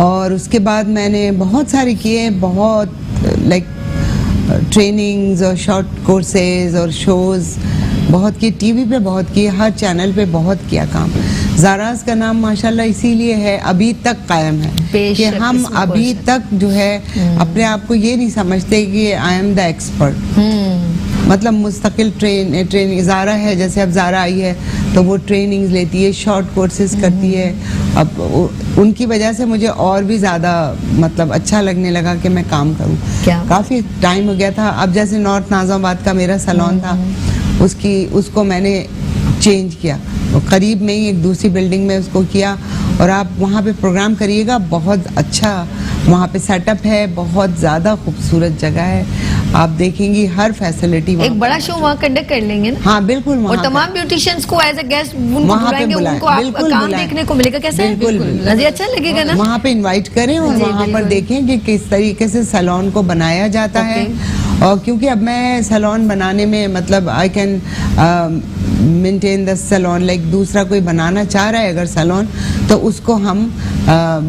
और उसके बाद मैंने बहुत सारे किए, बहुत लाइक ट्रेनिंग्स और शॉर्ट कोर्सेज और शोज बहुत किए, टीवी पे बहुत किए, हर चैनल पे बहुत किया काम। ज़ाराज़ का नाम माशाल्लाह इसीलिए है, अभी तक कायम है कि हम अभी तक जो है अपने आप को ये नहीं समझते कि आई एम द एक्सपर्ट। मतलब मुस्तकिल ट्रेनिंग ज़ारा है, जैसे अब ज़ारा आई है तो वो ट्रेनिंग्स लेती है, शॉर्ट कोर्सेज करती है। अब उनकी वजह से मुझे और भी ज़्यादा मतलब अच्छा लगने लगा कि मैं काम करूँ। काफ़ी टाइम हो गया था। अब जैसे नॉर्थ नाज़ाबाद का मेरा सैलून था, उसको मैंने चेंज किया, और करीब में ही एक दूसरी बिल्डिंग में उसको किया। और आप वहाँ पे प्रोग्राम करिएगा, बहुत अच्छा वहाँ पे सेटअप है, बहुत ज़्यादा खूबसूरत जगह है, आप देखेंगी हर फैसिलिटी। एक बड़ा शो वहाँ कंडक्ट कर लेंगे ना? हाँ बिल्कुल। और तमाम ब्यूटिशियंस को एज अ गेस्ट बुलाएंगे, उनको आपका काम देखने को मिलेगा। कैसे? बिल्कुल अच्छा लगेगा ना? वहाँ पे इनवाइट करें और वहाँ पर देखें कि किस तरीके से सैलून को बनाया जाता है। और क्योंकि अब मैं सैलून बनाने में मतलब I can maintain the salon, like दूसरा कोई बनाना चाह रहा है अगर सैलून, तो उसको हम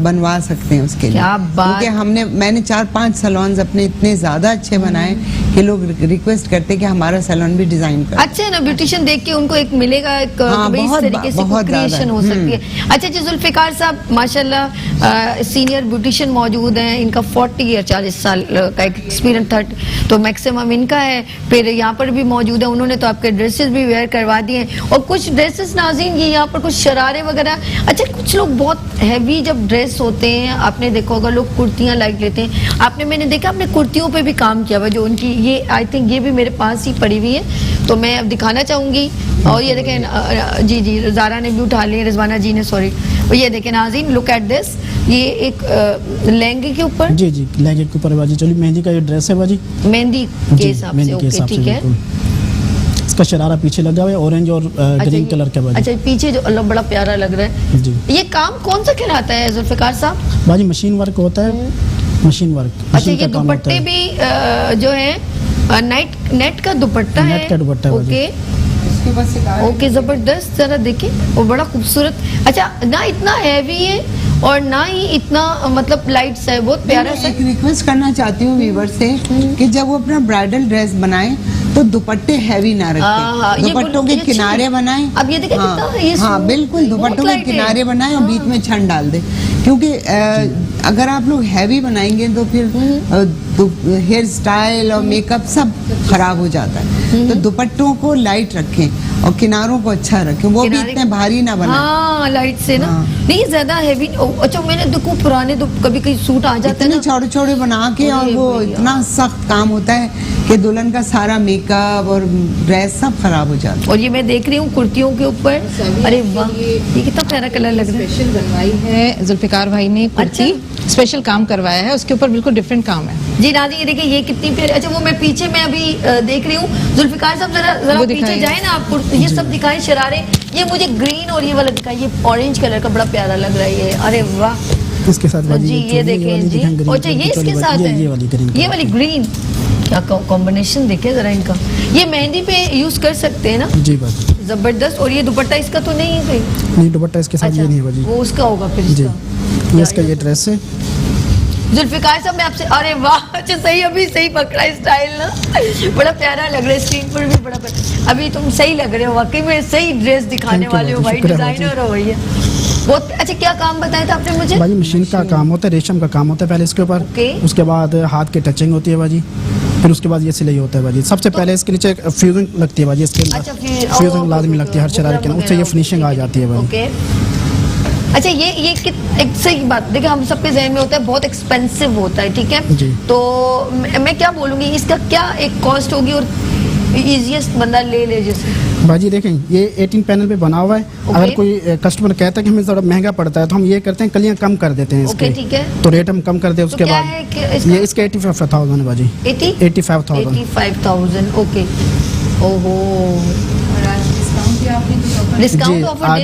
बनवा सकते हैं उसके लिए। क्योंकि मैंने 4-5 सैलून्स अपने इतने ज़्यादा अच्छे बनाए कि लोग रिक्वेस्ट करते कि हमारा सैलून भी डिजाइन कर। अच्छा है ना, ब्यूटिशियन देख के उनको एक मिलेगा, एक इस तरीके से क्रिएशन हो सकती है। अच्छा जी, जुल्फिकार साहब माशाल्लाह सीनियर ब्यूटिशियन मौजूद हैं, इनका 40 साल का एक्सपीरियंस था, तो मैक्सिमम इनका है। फिर यहाँ पर भी मौजूद है, उन्होंने तो आपके ड्रेसेस भी वेयर करवा दिए हैं, और कुछ ड्रेसेस नाज़रीन ये यहाँ पर कुछ शरारे वगैरह। अच्छा, कुछ लोग बहुत हैवी जब ड्रेस होते हैं, आपने देखा होगा लोग कुर्तियाँ लाइक लेते हैं, मैंने देखा आपने कुर्तियों पे भी काम किया हुआ, जो उनकी ये आई थिंक ये भी मेरे पास ही पड़ी हुई है, तो मैं अब दिखाना चाहूँगी। और ये देखें, जी जी ज़ारा ने भी उठा ली, रिजवाना जी ने, सॉरी। और ये देखें नाज़रीन, लुक एट दिस, ये एक लहंगे के ऊपर, जी जी लहंगे के ऊपर बाजी, चलिए मेहंदी का ये ड्रेस है बाजी, मेहंदी के हिसाब से। ओके, ठीक है। इसका शरारा पीछे लगा हुआ है ऑरेंज और ग्रीन कलर का बाजी। अच्छा, पीछे जो अल्लाह बड़ा प्यारा लग रहा है जी। ये काम कौन सा कहलाता है जुल्फिकार साहब? बाजी मशीन वर्क होता है, मशीन वर्क। अच्छा, ये दुपट्टे भी जो है नेट का दुपट्टा है, नेट का दुपट्टा है। ओके ओके, जबरदस्त, जरा देखिए, और बड़ा खूबसूरत। अच्छा, ना इतना हैवी है और ना ही इतना मतलब लाइट सा है, बहुत प्यारा सा। एक रिक्वेस्ट करना चाहती हूँ व्यूअर से कि जब वो अपना ब्राइडल ड्रेस बनाए तो दुपट्टे हैवी ना रखें, दुपट्टों के किनारे बनाएं। अब ये देखिए कितना ये हाँ बिल्कुल, दुपट्टों के किनारे बनाएं और बीच में छन डाल दें, क्योंकि अगर आप लोग हैवी बनाएंगे तो फिर हेयर स्टाइल और मेकअप सब खराब हो जाता है। तो दुपट्टों को लाइट रखें और किनारों को अच्छा रखें, वो भी इतने भारी ना बनाएं। हाँ, लाइट से ना, नहीं ज्यादा हैवी। अच्छा, मैंने देखो पुराने तो कभी कभी सूट आ जाते हैं छोटे छोटे बना के, और वो इतना सख्त काम होता है कि दुल्हन का सारा मेकअप और ड्रेस सब खराब हो जाता है। और ये मैं देख रही हूँ कुर्तियों के ऊपर, अरे वाह, ये कितना प्यारा कलर लग रहा है। स्पेशल बनवाई है जुल्फिकार भाई ने कुर्ती, स्पेशल काम करवाया है, उसके ऊपर बिल्कुल डिफरेंट काम है जी। नाज़रीन ये देखिए, ये कितनी प्यारी। अच्छा, वो मैं पीछे में अभी देख रही हूँ, जुल्फिकार साहब जरा पीछे जाए ना, आप ये सब दिखाएं शरारे। ये मुझे ग्रीन और ये वाला दिखाई, ये ऑरेंज कलर का बड़ा प्यारा लग रहा है ये, अरे वाह। इसके साथ जी ये देखें जी, अच्छा ये इसके साथ है, ये वाली ग्रीन, क्या कॉम्बिनेशन देखे जरा इनका। ये मेहंदी पे यूज कर सकते हैं ना जी बात, जबरदस्त। और ये दुपट्टा इसका तो नहीं है? नहीं, दुपट्टा इसके साथ ये नहीं है बाजी, वो उसका होगा फिर जी। ये इसका ये ड्रेस है जुल्फिकार साहब, मैं आपसे, अरे वाह, अच्छा सही, अभी सही पकड़ा स्टाइल ना, बड़ा प्यारा लग रहा है, स्क्रीन पर भी बड़ा प्यारा। अभी तुम सही लग रहे हो, वाकई में सही ड्रेस दिखाने वाले हो भाई, डिजाइनर हो भैया, बहुत अच्छा। क्या काम बताया था आपने मुझे? बाजी मशीन का काम होता है, रेशम का काम होता है पहले इसके ऊपर, उसके बाद हाथ की टचिंग होती है बाजी, फिर उसके बाद ये सिलाई होता है बाजी। सबसे पहले इसके नीचे फ्यूजिंग लगती है बाजी, इसके अच्छा, फ्यूजिंग लाजमी लगती है हर शरारे के अंदर, उससे ये फिनिशिंग आ जाती है बाजी। ओके, अच्छा ये एक सही बात देखिए, हम सबके जहन में होता है बहुत एक्सपेंसिव होता है, ठीक है, जी। तो मैं क्या बोलूँगी, इसका क्या एक कॉस्ट होगी और इजीएस्ट बंदा ले जैसे बाजी देखें ये 18 पैनल पे बना हुआ है। अगर कोई कस्टमर कहता है कि हमें थोड़ा महंगा पड़ता है तो हम ये करते हैं कलियां कम कर देते हैं इसके, ठीक है, तो रेट हम कम कर दे उसके क्या बाद है कि इसका? ये इसके 85,000 है बाजी। 85,000 ओके। ओहो, डिस्काउंट जी, ऑफर आज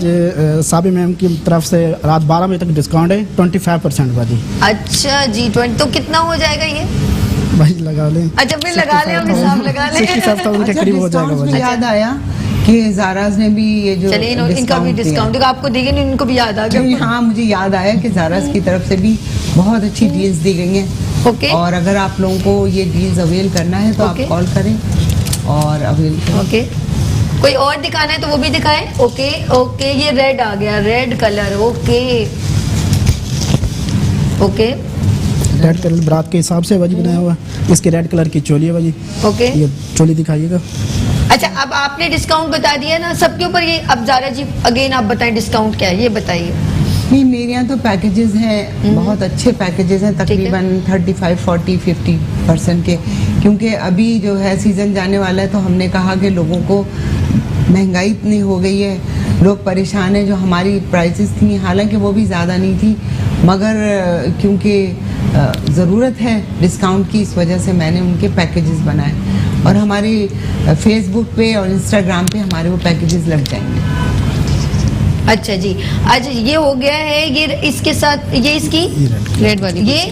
साबी मैम की तरफ से रात 12 बजे तक डिस्काउंट है 25% बाजी। अच्छा जी, 20 तो कितना हो जाएगा ये भाई लगा लें, अच्छा फिर लगा ले, हम हिसाब लगा ले। 65,000 के करीब हो जाएगा बाजी। याद आया कि ज़ाराज़ ने भी ये जो चलिए इनका भी डिस्काउंट आपको देंगे, इनको भी याद आ गया। हाँ, मुझे याद आया कि ज़ाराज़ की तरफ से भी बहुत अच्छी डील्स दी गई हैं। ओके, और अगर आप लोगों को ये डील्स अवेल करना है तो आप कॉल करें और अवेल करें। ओके, कोई और दिखाना है तो वो भी दिखाएं। ओके ओके, ये रेड आ गया, red colour. Okay okay, red colour बरात के हिसाब से बाजी बनाया हुआ है। इसके रेड कलर की चोली है बाजी। ओके, ये चोली दिखाइएगा। अच्छा अब आपने डिस्काउंट बता दिया ना सबके ऊपर, ये अब ज़ारा जी अगेन आप बताएं डिस्काउंट क्या है, ये बताइए। नहीं, मेरे यहाँ तो पैकेजेस हैं, बहुत अच्छे पैकेजेस हैं, तकरीबन 35, 40, 50% के, क्योंकि अभी जो है सीज़न जाने वाला है तो हमने कहा कि लोगों को महंगाई इतनी हो गई है, लोग परेशान हैं। जो हमारी प्राइसेस थी हालांकि वो भी ज़्यादा नहीं थी, मगर क्योंकि ज़रूरत है डिस्काउंट की, इस वजह से मैंने उनके पैकेजेस बनाए और हमारे फेसबुक पे और इंस्टाग्राम पे हमारे वो पैकेजेस लग जाएंगे। अच्छा जी, अच्छा ये हो गया है, ये इसके साथ ये इसकी रेड वाली, ये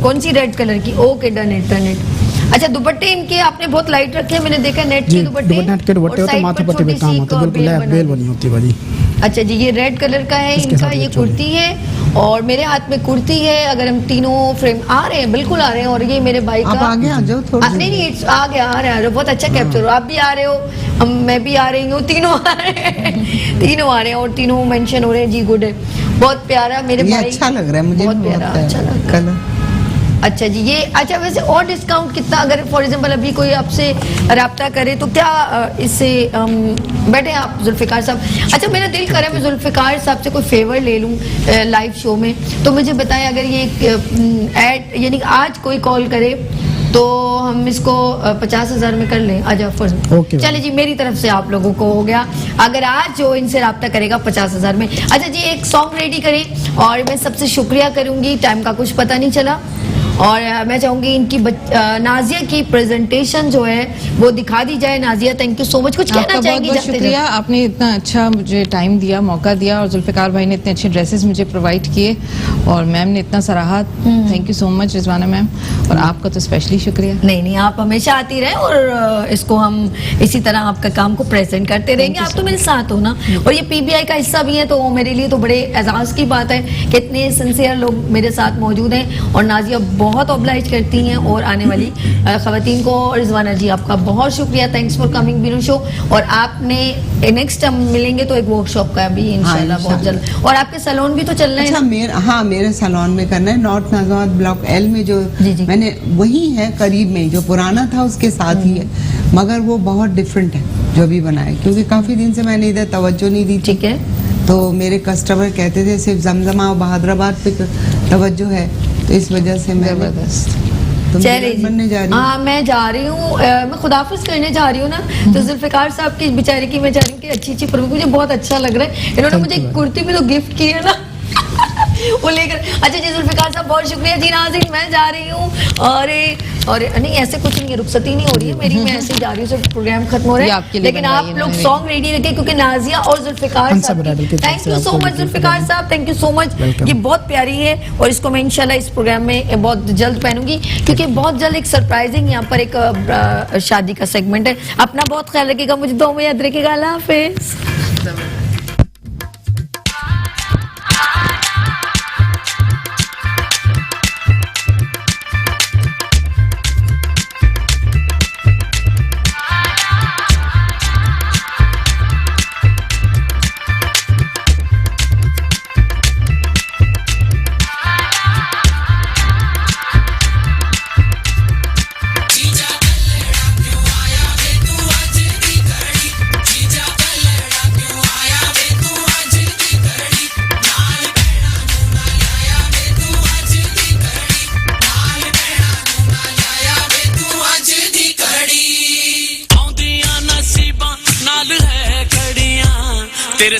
कौन सी रेड कलर की? Okay, done it. अच्छा दुपट्टे इनके आपने बहुत लाइट रखे हैं, मैंने देखा नेट के दुपट्टे, नेट के दुपट्टे होते माथे पट्टी पे काम होता है, बिल्कुल बेल बनी होती है बाजी। अच्छा जी, ये रेड कलर का है इनका, ये कुर्ती है और मेरे हाथ में कुर्ती है। अगर हम तीनों फ्रेम आ रहे हैं, बिल्कुल आ रहे हैं, और ये मेरे भाई का, आप आगे आ जाओ थोड़ा। नहीं आ गया, आ रहा है, बहुत अच्छा कैप्चर हो, आप भी आ रहे हो, मैं भी आ रही हूँ, तीनों आ रहे हैं, तीनों आ रहे हैं और तीनों मेंशन हो रहे हैं जी। गुड है, बहुत प्यारा मेरे भाई, अच्छा लग रहा है मुझे, बहुत प्यारा, अच्छा लग रहा है। अच्छा जी, ये अच्छा वैसे और डिस्काउंट कितना, अगर फॉर एग्जांपल अभी कोई आपसे रब्ता करे तो क्या इससे बैठे आप जुल्फ़िकार साहब? अच्छा मेरा दिल करे मैं जुल्फ़िकार साहब से कोई फेवर ले लूँ लाइव शो में, तो मुझे बताएं अगर ये ऐड यानी आज कोई कॉल करे तो हम इसको 50,000 में कर लें आज ऑफर। चलिए जी, मेरी तरफ से आप लोगों को हो गया, अगर आज जो इनसे रब्ता करेगा 50,000 में। अच्छा जी, एक सॉन्ग रेडी करें और मैं सबसे शुक्रिया करूंगी, टाइम का कुछ पता नहीं चला, और मैं चाहूंगी इनकी नाजिया की प्रेजेंटेशन जो है वो दिखा दी जाए। Nazia, thank you so much, कुछ कहना चाहेंगी? बहुत शुक्रिया, आपने इतना अच्छा मुझे टाइम दिया, मौका दिया, और जुल्फ़िकार भाई ने इतने अच्छे ड्रेसेस मुझे प्रोवाइड किए और मैम ने इतना सराहा, thank you so much Rizwana ma'am, और आपका तो स्पेशली शुक्रिया। नहीं, आप हमेशा आती रहे और इसको हम इसी तरह आपका काम को प्रेजेंट करते रहेंगे, आप तो मेरे साथ हो ना, और ये PBI का हिस्सा भी है, तो मेरे लिए तो बड़े एजाज की बात है कि इतने सिंसियर लोग मेरे साथ मौजूद हैं, और नाजिया बहुत ऑब्लाइज करती हैं, और आने वाली ख़वातीन को, और रिजवाना जी आपका बहुत शुक्रिया, thanks for coming Binu show, और आपने नेक्स्ट हम मिलेंगे तो एक वर्कशॉप का भी इंशाल्लाह बहुत जल्द, और आपके सैलून भी तो चल रहे हैं। मेरे सैलून में करना है, नॉर्थ नाज़ाबाद ब्लॉक L में, जो मैंने वही है करीब में, जो पुराना था उसके साथ ही है, मगर वो बहुत डिफरेंट है जो भी बना है, क्योंकि काफ़ी दिन से मैंने इधर तवज्जो नहीं दी। ठीक है, तो मेरे कस्टमर कहते थे सिर्फ जमजमा और बहादुराबाद पे तवज्जो है, तो इस वजह से मैं बनने जा रही हूँ। हाँ, मैं जा रही हूँ, मैं खुदाफिज करने जा रही हूँ ना, तो जुल्फ़िकार साहब की बेचारे की मैं जा रही हूँ कि अच्छी प्रभु, मुझे बहुत अच्छा लग रहा है, इन्होंने मुझे कुर्ती भी तो गिफ्ट की है ना वो लेकर। अच्छा जी जुल्फ़िकार साहब बहुत शुक्रिया जी। नाज़रीन मैं जा रही हूँ, और नहीं ऐसे कुछ नहीं है, रुखसती नहीं हो रही है मेरी, मैं ऐसे जा रही हूँ, सिर्फ प्रोग्राम खत्म हो रहा है, लेकिन आप लोग सॉन्ग रेडी रखें, क्योंकि नाजिया और जुल्फ़िकार साहब, thank you so much Zulfiqar साहब, थैंक यू सो मच, ये बहुत प्यारी है, और इसको मैं इंशाल्लाह इस प्रोग्राम में बहुत जल्द पहनूंगी, क्योंकि बहुत जल्द एक सरप्राइजिंग यहाँ पर एक शादी का सेगमेंट है। अपना बहुत ख्याल रखिएगा, मुझे दुआ में याद रखिएगा, अल्लाह हाफिज़। जीजा तेरे